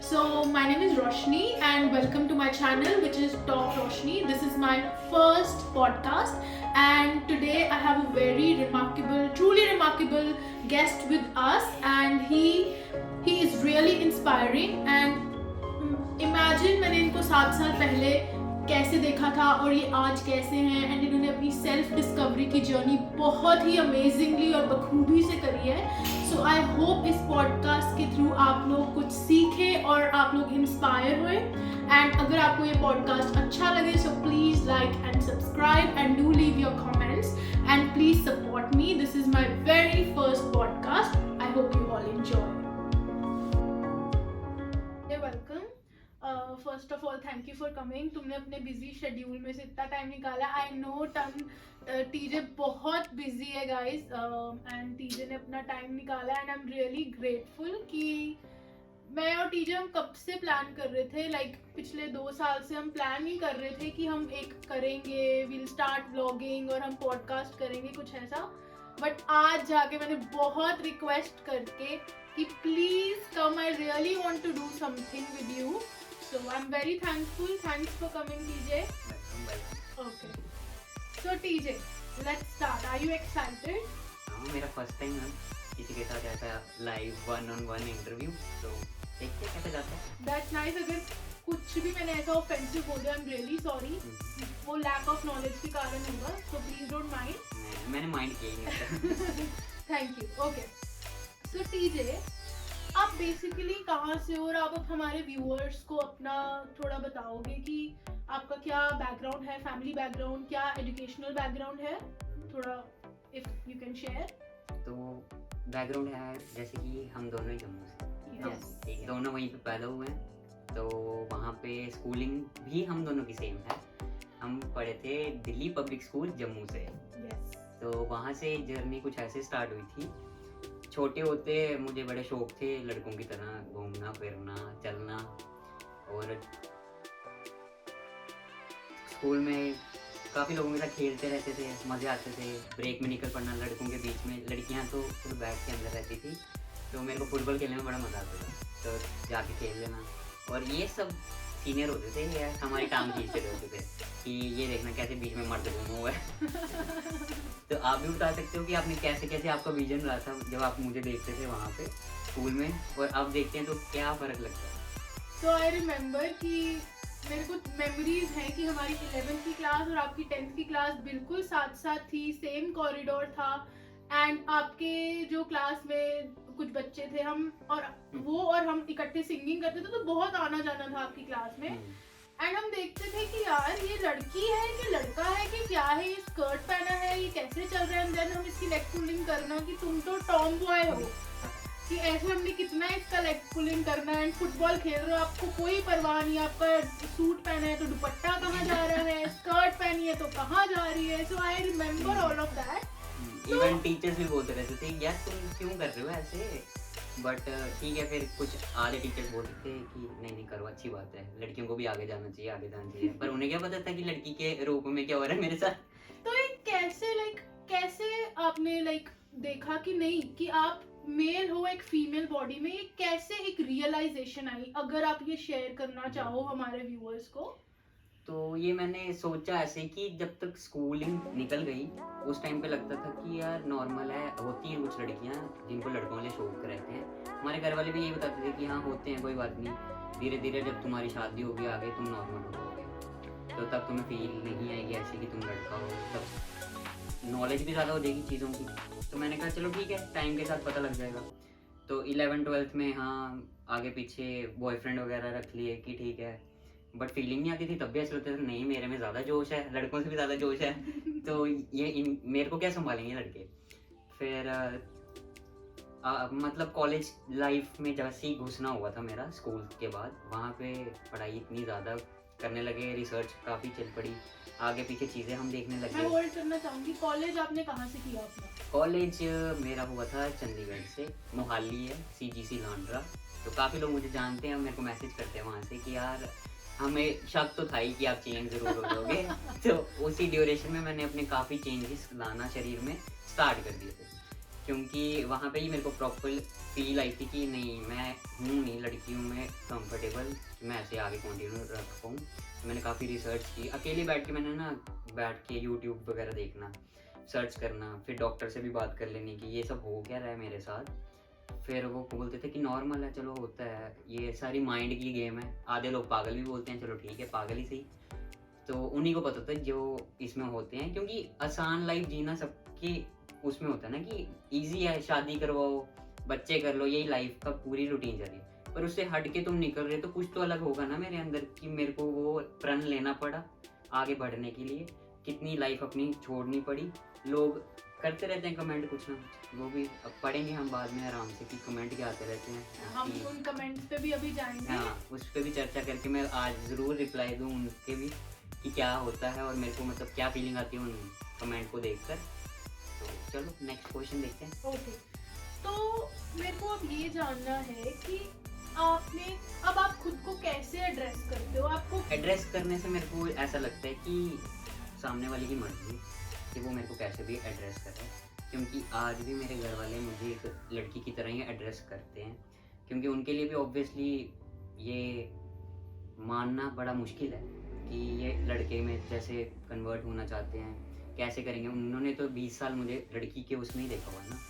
So my name is Roshni and welcome to my channel which is Talk Roshni. This is my first podcast and today I have a very remarkable, truly remarkable guest with us and he is really inspiring and imagine मैंने इनको 7 साल पहले कैसे देखा था और ये आज कैसे हैं एंड इन्होंने अपनी सेल्फ डिस्कवरी की जर्नी बहुत ही अमेजिंगली और बखूबी से करी है। सो आई होप इस पॉडकास्ट के थ्रू आप लोग कुछ सीखें और आप लोग इंस्पायर हुए एंड अगर आपको ये पॉडकास्ट अच्छा लगे so please like and subscribe and do leave your comments and please support me. This is my very first podcast. I hope you all enjoy. Welcome. First of all thank you for coming. तुमने अपने busy schedule में से इतना time निकाला। I know TJ बहुत busy है guys and TJ ने अपना टाइम निकाला and I am really grateful कि मैं और टीजे हम कब से प्लान कर रहे थे पिछले 2 साल से हम प्लान ही कर रहे थे कि हम एक करेंगे, विल स्टार्ट व्लॉगिंग और हम पॉडकास्ट करेंगे कुछ ऐसा। बट आज जाके मैंने बहुत रिक्वेस्ट करके कि please come, I really want to do something with you. So I'm very thankful. Thanks for coming, TJ. Welcome. Okay. So TJ, let's start. Are you excited? हाँ, मेरा फर्स्ट टाइम है किसी के साथ ऐसा लाइव 1-on-1 इंटरव्यू, तो देखते हैं कैसे जाता है। That's nice. अगर कुछ भी मैंने ऐसा ऑफेंसिव बोल दिया, I'm really sorry. वो लैक ऑफ नॉलेज के कारण होगा, so please don't mind. मैंने माइंड किया ही नहीं। Thank you. Okay. So TJ, आप बेसिकली कहाँ से हो और आप हमारे व्यूअर्स को अपना थोड़ा बताओगे कि आपका क्या बैकग्राउंड है, फैमिली बैकग्राउंड, क्या एजुकेशनल बैकग्राउंड है, थोड़ा इफ यू कैन शेयर। तो बैकग्राउंड है जैसे कि हम दोनों ही जम्मू से, Yes. दोनों वहीं पे पैदा हुए हैं, तो वहाँ पे स्कूलिंग भी हम दोनों की सेम है। हम पढ़े थे दिल्ली पब्लिक स्कूल जम्मू से। Yes. तो वहाँ से जर्नी कुछ ऐसे स्टार्ट हुई थी। छोटे होते मुझे बड़े शौक थे लड़कों की तरह घूमना फिरना चलना, और स्कूल में काफ़ी लोगों के साथ खेलते रहते थे, मज़े आते थे। ब्रेक में निकल पड़ना लड़कों के बीच में, लड़कियां तो सिर्फ बैठ के अंदर रहती थी, तो मेरे को फुटबॉल खेलने में बड़ा मज़ा आता था, तो जाके खेल लेना। और ये सब सीनियर होते थे, ये हमारी टांग खींचते होते थे कि ये देखना कैसे बीच में मर्द घूमा हुआ है। तो आप भी बता सकते हो कि आपने कैसे कैसे आपका विजन रहा था जब आप मुझे देखते थे वहाँ पे स्कूल में, और अब देखते हैं तो क्या फ़र्क लगता है। तो आई रिमेम्बर कि मेरे को मेमोरीज हैं कि हमारी 11th की क्लास और आपकी 10th की क्लास बिल्कुल साथ साथ थी, सेम कॉरिडोर था एंड आपके जो क्लास में कुछ बच्चे थे हम और हम इकट्ठे सिंगिंग करते थे, तो बहुत आना जाना था आपकी क्लास में। एंड हम देखते थे कि यार ये लड़की है कि लड़का है कि क्या है, ये स्कर्ट पहना है, ये कैसे चल रहा है। एंड देन हम इसकी लेग पुलिंग करना कि तुम तो टॉम बॉय हो, कि ऐसे हमने कितना इसका लेग पुलिंग करना है। एंड फुटबॉल खेल रहे हो, आपको कोई परवाह नहीं, आपका सूट पहना है तो दुपट्टा कहाँ जा रहा है, स्कर्ट पहनी है तो कहाँ जा रही है। So I remember all of that. Even teachers भी बोलते रहते थे यार तुम क्यों कर रहे हो ऐसे, बट ठीक है, फिर कुछ आधे टीचर्स बोलते थे कि नहीं नहीं करो, अच्छी बात है, लड़कियों को भी आगे जाना चाहिए, आगे जाना चाहिए। पर उन्हें क्या पता था कि लड़की के रूप में क्या हो रहा है मेरे साथ। तो ये कैसे आपने देखा कि नहीं कि आप मेल हो एक फीमेल बॉडी में, ये कैसे एक रियलाइजेशन आई, अगर आप ये शेयर करना चाहो हमारे व्यूअर्स को। तो ये मैंने सोचा ऐसे कि जब तक स्कूलिंग निकल गई उस टाइम पे लगता था कि यार नॉर्मल है, होती हैं कुछ लड़कियां जिनको लड़कों वाले शौक रहते हैं। हमारे घर वाले भी यही बताते थे कि हाँ होते हैं, कोई बात नहीं, धीरे धीरे जब तुम्हारी शादी होगी आगे तुम नॉर्मल हो जाओगे, तो तब तुम्हें फील नहीं आएगी ऐसे कि तुम लड़का हो, तब नॉलेज भी ज़्यादा हो जाएगी चीज़ों की। तो मैंने कहा चलो ठीक है, टाइम के साथ पता लग जाएगा। तो 11th-12th में हाँ आगे पीछे बॉयफ्रेंड वगैरह रख लिए कि ठीक है, बट फीलिंग नहीं आती थी। तब भी ऐसा लगता था नहीं मेरे में ज़्यादा जोश है, लड़कों से भी ज़्यादा जोश है, तो ये मेरे को क्या संभालेंगे लड़के। फिर मतलब कॉलेज लाइफ में जैसे ही घुसना हुआ था मेरा स्कूल के बाद, वहाँ पे पढ़ाई इतनी ज़्यादा करने लगे, रिसर्च काफ़ी चल पड़ी, आगे पीछे चीज़ें हम देखने लगे। मैं होल्ड करना चाहूँगी, कॉलेज आपने कहाँ से किया अपना? कॉलेज मेरा हुआ था चंडीगढ़ से, मोहाली है, CGC लांड्रा। तो काफ़ी लोग मुझे जानते हैं, मेरे को मैसेज करते हैं वहाँ से कि यार हमें शक तो था ही कि आप चेंज ज़रूर हो जाओगे। तो उसी ड्यूरेशन में मैंने अपने काफ़ी चेंजेस लाना शरीर में स्टार्ट कर दिए थे। क्योंकि वहाँ पे ही मेरे को प्रॉपर फील आई थी कि नहीं, मैं हूँ नहीं, लड़की हूँ मैं कंफर्टेबल, मैं ऐसे आगे कंटिन्यू रख पाऊँ। मैंने काफ़ी रिसर्च की, अकेले बैठ के मैंने ना बैठ के यूट्यूब वगैरह देखना, सर्च करना, फिर डॉक्टर से भी बात कर लेनी कि ये सब हो क्या रहा है मेरे साथ। फिर वो बोलते थे कि नॉर्मल है, चलो होता है, ये सारी माइंड की गेम है। आधे लोग पागल भी बोलते हैं, चलो ठीक है पागल ही सही। तो उन्हीं को पता था जो इसमें होते हैं, क्योंकि आसान लाइफ जीना सबकी उसमें होता है ना कि इजी है, शादी करवाओ, बच्चे कर लो, यही लाइफ का पूरी रूटीन चल रही है। पर उससे हट के तुम निकल रहे तो कुछ तो अलग होगा ना मेरे अंदर, कि मेरे को वो प्रण लेना पड़ा आगे बढ़ने के लिए, कितनी लाइफ अपनी छोड़नी पड़ी। लोग करते रहते हैं कमेंट कुछ ना कुछ, वो भी अब पढ़ेंगे हम बाद में आराम से कि कमेंट क्या आते रहते हैं। हम उन कमेंट्स पे भी अभी जाएंगे। हाँ, उस पर भी चर्चा करके मैं आज ज़रूर रिप्लाई दूँ उनके भी कि क्या होता है और मेरे को मतलब क्या फीलिंग आती है उन कमेंट को देखकर। तो चलो नेक्स्ट क्वेश्चन देखते हैं। ओके, तो मेरे को अब ये जानना है कि अब आप खुद को कैसे एड्रेस करते हो? आपको एड्रेस करने से मेरे को ऐसा लगता है कि सामने वाले की मर्जी कि वो मेरे को कैसे भी एड्रेस कर रहा है, क्योंकि आज भी मेरे घर वाले मुझे एक लड़की की तरह ही एड्रेस करते हैं, क्योंकि उनके लिए भी ऑब्वियसली ये मानना बड़ा मुश्किल है कि ये लड़के में जैसे कन्वर्ट होना चाहते हैं, कैसे करेंगे। उन्होंने तो 20 साल मुझे लड़की के उसमें ही देखा हुआ है ना।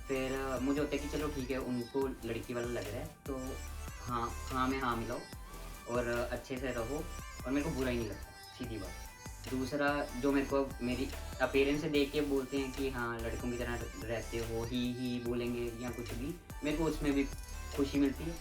फिर मुझे होता है कि चलो ठीक है, उनको लड़की वाला लग रहा है तो हाँ हाँ में हाँ मिलाओ और अच्छे से रहो, और मेरे को बुरा ही नहीं लगता, सीधी बात। दूसरा, जो मेरे को मेरी अपीयरेंस से देख के बोलते हैं कि हाँ लड़कों की तरह रहते हो, ही बोलेंगे या कुछ भी, मेरे को उसमें भी खुशी मिलती है।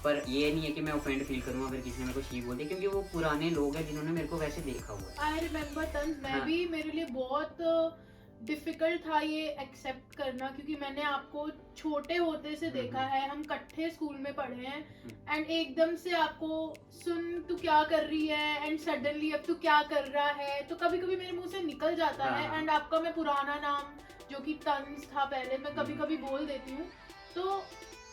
पर ये नहीं है कि मैं ऑफेंड फील करूँ अगर किसी ने मेरे को शी बोल दिया, क्योंकि वो पुराने लोग हैं जिन्होंने मेरे को वैसे देखा हुआ है। आई रिमेम्बर तंज, मैं हाँ। भी, मेरे लिए बहुत डिफिकल्ट था ये एक्सेप्ट करना, क्योंकि मैंने आपको छोटे होते से देखा है, हम इकट्ठे स्कूल में पढ़े हैं, एंड एकदम से आपको सुन तू क्या कर रही है एंड सडनली अब तू क्या कर रहा है, तो कभी कभी मेरे मुंह से निकल जाता है। हाँ। एंड आपका मैं पुराना नाम जो कि तंज था पहले, मैं कभी कभी बोल देती हूँ, तो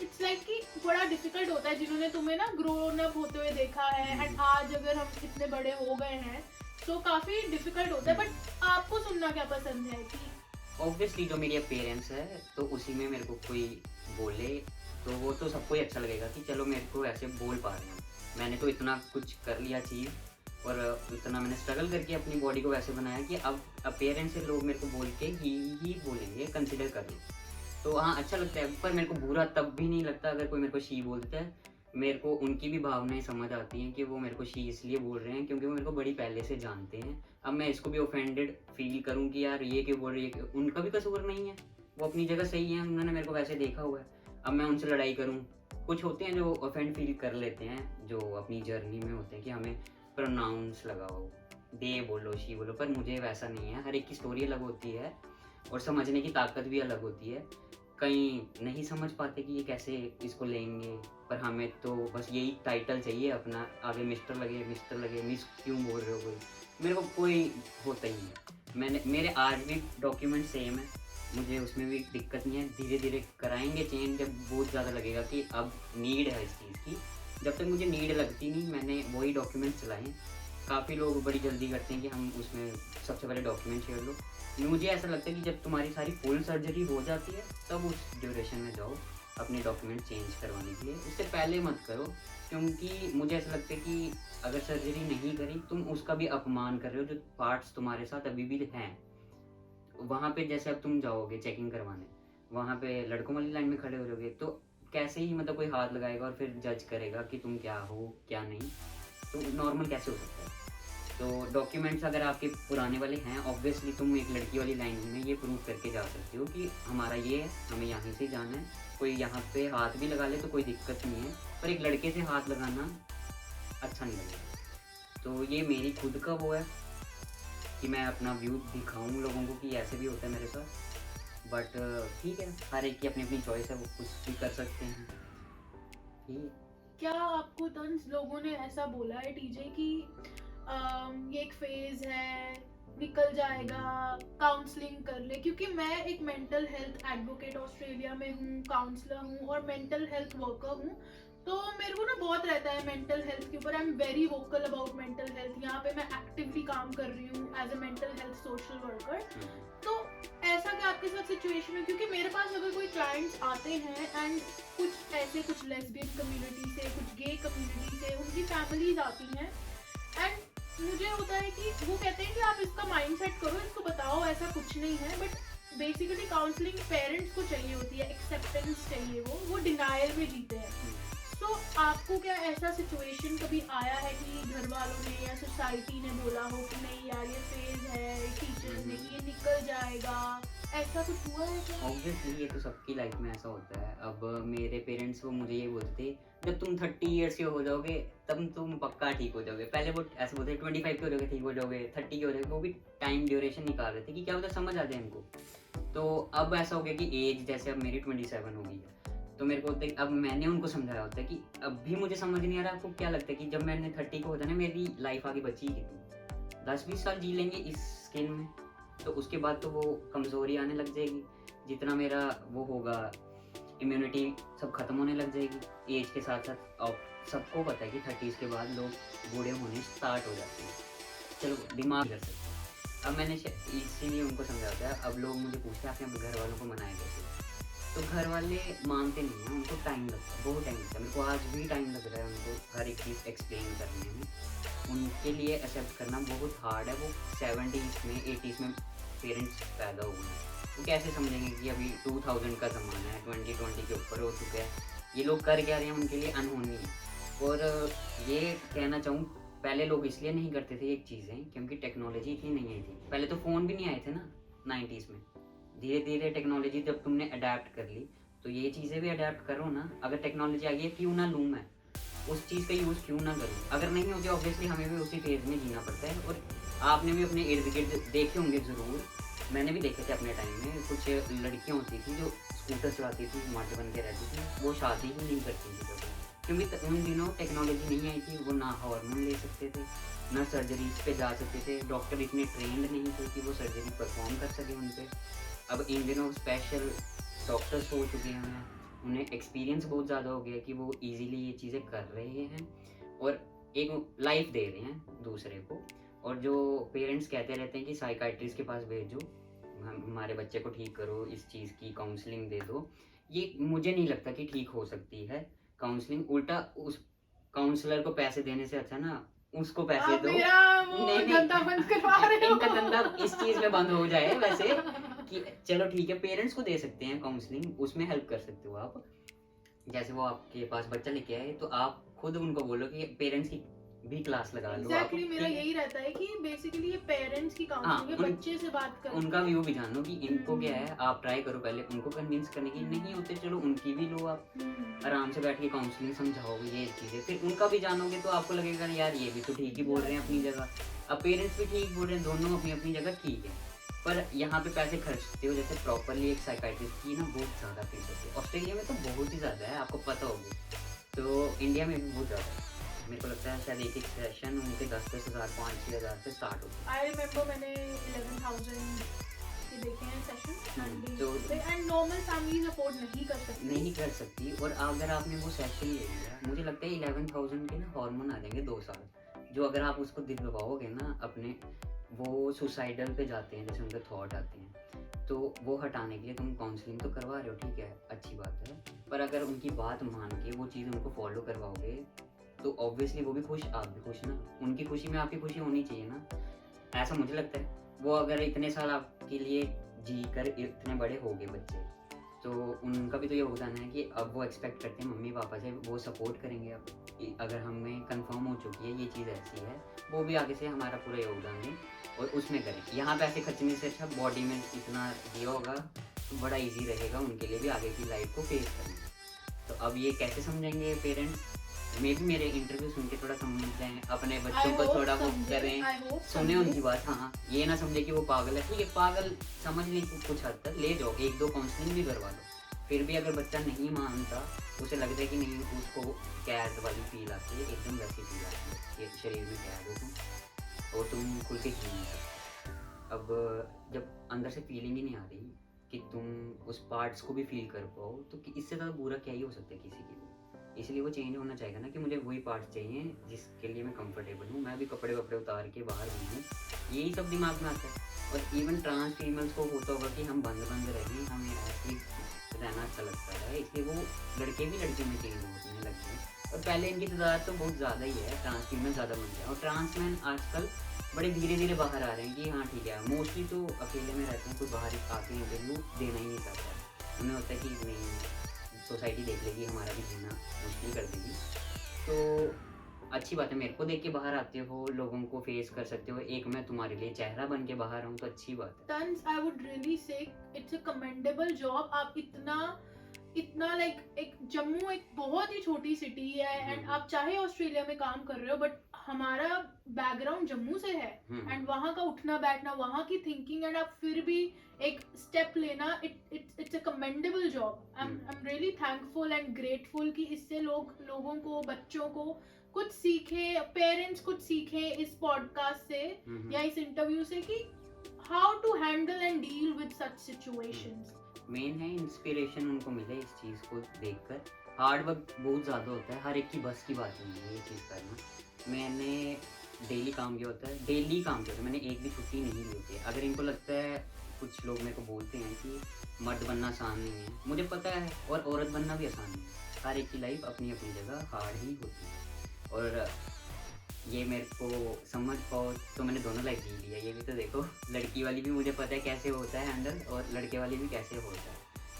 इट्स लाइक कि बड़ा डिफिकल्ट होता है जिन्होंने तुम्हें ना ग्रोन अप होते हुए देखा है, एंड आज अगर हम इतने बड़े हो गए हैं तो काफी डिफिकल्ट होता है। बट आपको सुनना क्या पसंद है कि ऑब्वियसली जो मेरी पेरेंट्स है तो उसी में मेरे को कोई बोले तो वो तो सबको ही अच्छा लगेगा कि चलो मेरे को ऐसे बोल पा रहे हैं, मैंने तो इतना कुछ कर लिया चीज़, और इतना मैंने स्ट्रगल करके अपनी बॉडी को वैसे बनाया कि अब पेरेंट्स से लोग मेरे को बोल के ही बोलेंगे, कंसिडर कर लो। तो हाँ अच्छा लगता है, पर मेरे को बुरा तब भी नहीं लगता अगर कोई मेरे को शी बोलता है। मेरे को उनकी भी भावनाएं समझ आती हैं कि वो मेरे को शी इसलिए बोल रहे हैं क्योंकि वो मेरे को बड़ी पहले से जानते हैं। अब मैं इसको भी ऑफेंडेड फील करूँ कि यार ये क्यों बोल रही है, उनका भी कसूर नहीं है, वो अपनी जगह सही है, उन्होंने मेरे को वैसे देखा हुआ है। अब मैं उनसे लड़ाई करूँ, कुछ होते हैं जो ऑफेंड फील कर लेते हैं, जो अपनी जर्नी में होते हैं कि हमें प्रोनाउंस लगाओ, दे बोलो, शी बोलो, पर मुझे वैसा नहीं है। हर एक की स्टोरी अलग होती है और समझने की ताकत भी अलग होती है। कहीं नहीं समझ पाते कि ये कैसे इसको लेंगे, पर हमें तो बस यही टाइटल चाहिए अपना, आगे मिस्टर लगे, मिस क्यों बोल रहे हो कोई, मेरे को कोई होता ही नहीं। मेरे आज भी डॉक्यूमेंट सेम है, मुझे उसमें भी दिक्कत नहीं है। धीरे धीरे कराएंगे चेंज जब बहुत ज़्यादा लगेगा कि अब नीड है इस चीज़ की। जब तक मुझे नीड लगती नहीं, मैंने वही डॉक्यूमेंट चलाए। काफ़ी लोग बड़ी जल्दी करते हैं कि हम उसमें सबसे पहले डॉक्यूमेंट शेयर लो। मुझे ऐसा लगता है कि जब तुम्हारी सारी फुल सर्जरी हो जाती है तब उस ड्यूरेशन में जाओ अपने डॉक्यूमेंट चेंज करवाने के लिए, उससे पहले मत करो। क्योंकि मुझे ऐसा लगता है कि अगर सर्जरी नहीं करी तुम उसका भी अपमान कर रहे हो, जो पार्ट्स तुम्हारे साथ अभी भी हैं वहाँ पे। जैसे अब तुम जाओगे चेकिंग करवाने, वहाँ पे लड़कों वाली लाइन में खड़े हो जाओगे तो कैसे ही मतलब कोई हाथ लगाएगा और फिर जज करेगा कि तुम क्या हो क्या नहीं, तो नॉर्मल कैसे हो सकता है। तो डॉक्यूमेंट्स अगर आपके पुराने वाले हैं, ऑब्वियसली तुम एक लड़की वाली लाइन में ये प्रूव करके जा सकते हो कि हमारा ये है, हमें यहाँ से जाना है। कोई यहाँ पे हाथ भी लगा ले तो कोई दिक्कत नहीं है, पर एक लड़के से हाथ लगाना अच्छा नहीं लगेगा। तो ये मेरी खुद का वो है कि मैं अपना व्यू दिखाऊँ लोगों को कि ऐसे भी होता है मेरे साथ। बट ठीक है, हर एक की अपनी अपनी चॉइस है, वो कुछ भी कर सकते हैं। ठीक। क्या आपको तंज लोगों ने ऐसा बोला है टीजे कि ये एक फेज है, निकल जाएगा, काउंसलिंग कर ले? क्योंकि मैं एक मेंटल हेल्थ एडवोकेट ऑस्ट्रेलिया में हूँ, काउंसलर हूँ और मेंटल हेल्थ वर्कर हूँ, तो मेरे को ना बहुत रहता है मेंटल हेल्थ के ऊपर. I am very vocal about mental health. यहाँ पे मैं एक्टिवली काम कर रही हूँ as a mental health social worker. तो ऐसा क्या आपके साथ सिचुएशन है, क्योंकि मेरे पास अगर कोई क्लाइंट्स आते हैं एंड कुछ ऐसे, कुछ लेस्बियन कम्युनिटी से, कुछ गे कम्युनिटी से, उनकी फैमिलीज आती हैं एंड मुझे होता है कि वो कहते हैं कि आप इसका माइंडसेट करो, इसको बताओ ऐसा कुछ नहीं है. बट बेसिकली काउंसलिंग पेरेंट्स को चाहिए होती है, एक्सेप्टेंस चाहिए. वो डिनायल में जीते हैं. तो आपको क्या ऐसा सिचुएशन कभी आया है कि घर वालों ने या सोसाइटी ने बोला हो कि नहीं यार ये फेज है, टीचर्स ने कि ये निकल जाएगा, ऐसा कुछ हुआ है क्या? ऑब्वियसली ये तो सबकी लाइफ में ऐसा होता है. अब मेरे पेरेंट्स वो मुझे ये बोलते थे जब तुम 30 ईयर्स के हो जाओगे तब तुम पक्का ठीक हो जाओगे. पहले वो ऐसे बोलते 25 के हो जाओगे ठीक हो जाओगे, 30 के हो जाओगे. वो भी टाइम ड्यूरेशन निकाल रहे थे कि क्या होता समझ आ जाए इनको. तो अब ऐसा हो गया कि एज जैसे अब मेरी 27 हो गई है, तो मेरे को होता है अब मैंने उनको समझाया होता है कि अब भी मुझे समझ नहीं आ रहा आपको क्या लगता है कि जब मैंने 30 को होता है ना मेरी लाइफ आगे बची ही कितनी, 10-20 साल जी लेंगे इस स्किन में, तो उसके बाद तो वो कमज़ोरी आने लग जाएगी. जितना मेरा वो होगा इम्यूनिटी सब खत्म होने लग जाएगी एज के साथ साथ. और सबको पता है कि 30 के बाद लोग बूढ़े होने स्टार्ट हो जाते हैं. चलो दिमाग कर सकते हैं. अब मैंने इसीलिए उनको समझाता है. अब लोग मुझे पूछते हैं आपने अपने घर वालों को मनाया कैसे, तो घर वाले मानते नहीं हैं, उनको टाइम लगता है, बहुत टाइम लगता है. मेरे को आज भी टाइम लग रहा है उनको हर एक चीज़ एक्सप्लेन करने में. उनके लिए एक्सेप्ट करना बहुत हार्ड है. वो 70s में 80s में पेरेंट्स पैदा हुए हैं. वो कैसे समझेंगे कि अभी 2000 का ज़माना है, 2020 के ऊपर हो चुका है, ये लोग कर क्या रहे हैं उनके लिए अनहोनी है. और ये कहना चाहूँ पहले लोग इसलिए नहीं करते थे एक चीज़ें क्योंकि टेक्नोलॉजी इतनी नहीं आई थी. पहले तो फ़ोन भी नहीं आए थे ना 90s में. धीरे धीरे टेक्नोलॉजी जब तुमने अडेप्ट कर ली तो ये चीज़ें भी अडेप्ट करो ना. अगर टेक्नोलॉजी आ गई है क्यों ना लूँ मैं, उस चीज़ का यूज़ क्यों ना करूँ. अगर नहीं होती ऑब्वियसली हमें भी उसी फेज़ में जीना पड़ता है. और आपने भी अपने इर्द गिर्द देखे होंगे ज़रूर, मैंने भी देखे थे अपने टाइम में. कुछ लड़कियाँ होती थी जो स्कूटर चलाती थी, मर्द बन के रहती थी, वो शादी ही नहीं करती थी कभी, क्योंकि उन दिनों टेक्नोलॉजी नहीं आई थी. वो ना हार्मोन ले सकते थे, ना सर्जरीज पे जा सकते थे. डॉक्टर इतने ट्रेंड नहीं थे कि वो सर्जरी परफॉर्म कर सके उन पर. अब इन दिनों स्पेशल डॉक्टर्स हो चुके हैं, उन्हें एक्सपीरियंस बहुत ज़्यादा हो गया कि वो इजीली ये चीज़ें कर रहे हैं और एक लाइफ दे रहे हैं दूसरे को. और जो पेरेंट्स कहते रहते हैं कि साइकाइट्रिस्ट के पास भेजो, हमारे बच्चे को ठीक करो, इस चीज़ की काउंसलिंग दे दो, ये मुझे नहीं लगता कि ठीक हो सकती है काउंसलिंग. उल्टा उस काउंसलर को पैसे देने से अच्छा ना उसको पैसे आप दो. मेरा वो नहीं धंधा बंद करवा रहे हो. इनका धंधा इस चीज़ में बंद हो जाए वैसे कि चलो ठीक है पेरेंट्स को दे सकते हैं काउंसलिंग, उसमें हेल्प कर सकते हो आप. जैसे वो आपके पास बच्चा लेके आए तो आप खुद उनको बोलो कि पेरेंट्स की भी क्लास लगा लो. एग्जैक्टली मेरा यही रहता है कि बेसिकली ये पेरेंट्स की काउंसलिंग है, बच्चे से बात करो, उनका व्यू भी जानो कि इनको क्या है. आप ट्राई करो पहले उनको कन्विंस करने की, नहीं होते चलो उनकी भी लो. आप आराम से बैठ के काउंसलिंग समझाओगे ये चीज़ें, फिर उनका भी जानोगे तो आपको लगेगा यार ये भी तो ठीक ही बोल रहे हैं अपनी जगह. अब पेरेंट्स भी ठीक बोल रहे हैं, दोनों अपनी अपनी जगह ठीक है. पर यहाँ पे पैसे खर्चते हो जैसे प्रॉपरली एक साइकाइट्रिस्ट की ना बहुत ज़्यादा फीस होती है. ऑस्ट्रेलिया में तो बहुत ही ज़्यादा है, आपको पता होगी. तो इंडिया में भी बहुत ज़्यादा है. मेरे को लगता है शायद एक सेशन उनके 10-10 हज़ार 5-6 हज़ार से स्टार्ट होता है. आई रिमेम्बर मैंने 11,000 के देखे हैं सेशन. तो एंड नॉर्मल फैमिलीज अफोर्ड नहीं कर सकती. नहीं कर सकती. और अगर आपने वो सेशन ले लिया, मुझे लगता है 11,000 के ना हार्मोन आ जाएंगे 2 साल, जो अगर आप उसको दिलवाओगे ना अपने, वो सुसाइडल पे जाते हैं जैसे उनके थॉट आते हैं, तो वो हटाने के लिए तुम काउंसलिंग तो करवा रहे हो, ठीक है अच्छी बात है. पर अगर उनकी बात मान के वो चीज़ उनको फॉलो करवाओगे तो ऑब्वियसली वो भी खुश, आप भी खुश ना. उनकी खुशी में आपकी खुशी होनी चाहिए ना, ऐसा मुझे लगता है. वो अगर इतने साल आपके लिए जी कर इतने बड़े हो गए बच्चे, तो उनका भी तो ये योगदान है कि अब वो एक्सपेक्ट करते हैं मम्मी पापा से, वो सपोर्ट करेंगे. अब अगर हमें कंफर्म हो चुकी है ये चीज़ ऐसी है, वो भी आगे से हमारा पूरा योगदान दें और उसमें करें. यहाँ पैसे खर्चने से अच्छा बॉडी में इतना दिया होगा तो बड़ा इजी रहेगा उनके लिए भी आगे की लाइफ को फेस करना. तो अब ये कैसे समझेंगे पेरेंट्स, मे भी मेरे इंटरव्यू सुन के थोड़ा समझ जाएं, अपने बच्चों को थोड़ा वो करें, सुने उनकी बात. हाँ ये ना समझे कि वो पागल है, ठीक है पागल समझ लें कुछ हद तक ले जाओ, 1-2 काउंसलिंग भी करवा लो. फिर भी अगर बच्चा नहीं मानता, उसे लगता है कि नहीं, उसको कैद वाली फील आती है, एकदम वैसी फील आती है कि शरीर में कैद हो तुम और तुम खुल के जी नहीं सकते. अब जब अंदर से फीलिंग ही नहीं आ रही कि तुम उस पार्ट्स को भी फील कर पाओ, तो इससे ज़्यादा बुरा क्या ही हो सकता है किसी के लिए. इसलिए वो चेंज होना चाहिए ना कि मुझे वही पार्ट चाहिए जिसके लिए मैं कंफर्टेबल हूँ। मैं भी कपड़े वपड़े उतार के बाहर घूमूँ, यही सब दिमाग में आता है। और इवन ट्रांस फीमेल्स को होता होगा कि हम बंद बंद रहें, हमें ऐसे रहना अच्छा लगता है, इसलिए वो लड़के भी लड़कियों में चेंज होने लगते हैं। और पहले इनकी तादाद तो बहुत ज़्यादा ही है, ट्रांस फीमेल ज़्यादा बन गया, और ट्रांस मैन आजकल बड़े धीरे धीरे बाहर आ रहे हैं कि हाँ ठीक है। मोस्टली तो अकेले में रहते हैं, कोई बाहर आके इंटरव्यू देना ही नहीं चाहता। उन्हें होता है कि नहीं, सोसाइटी देख लेगी, हमारा भी जीना मुश्किल कर देगी। तो अच्छी बात है, मेरे को देख के बाहर आते हो, लोगों को फेस कर सकते हो, एक मैं तुम्हारे लिए चेहरा बन के बाहर आऊँ तो अच्छी बात है। Tons, I would really say it's a commendable job. आप इतना लाइक एक जम्मू एक बहुत ही छोटी सिटी है एंड आप चाहे ऑस्ट्रेलिया में काम कर रहे हो, बट हमारा बैकग्राउंड जम्मू से है एंड वहाँ का उठना बैठना, वहाँ की थिंकिंग, एंड आप फिर भी एक स्टेप लेना, it's a commendable job. I am really thankful and grateful कि इससे लोगों को, बच्चों को कुछ सीखे, पेरेंट्स कुछ सीखे इस पॉडकास्ट से या इस इंटरव्यू से कि how to handle and deal with such situations. Main है इंस्पिरेशन उनको मिले इस चीज़ को देखकर। हार्ड वर्क बहुत ज़्यादा होता है, हर एक की बस की बात नहीं है ये चीज़ करना। मैंने डेली काम किया होता है, डेली काम किया होता है, मैंने एक भी छुट्टी नहीं ली होती है। अगर इनको लगता है, कुछ लोग मेरे को बोलते हैं कि मर्द बनना आसान नहीं है, मुझे पता है, और औरत बनना भी आसान नहीं है। हर एक की लाइफ अपनी अपनी जगह हार्ड ही होती है, और ये मेरे को समझ पाओ तो मैंने दोनों लाइफ जी ली है। ये भी तो देखो, लड़की वाली भी मुझे पता है कैसे होता है हैंडल, और लड़के वाली भी कैसे होता है।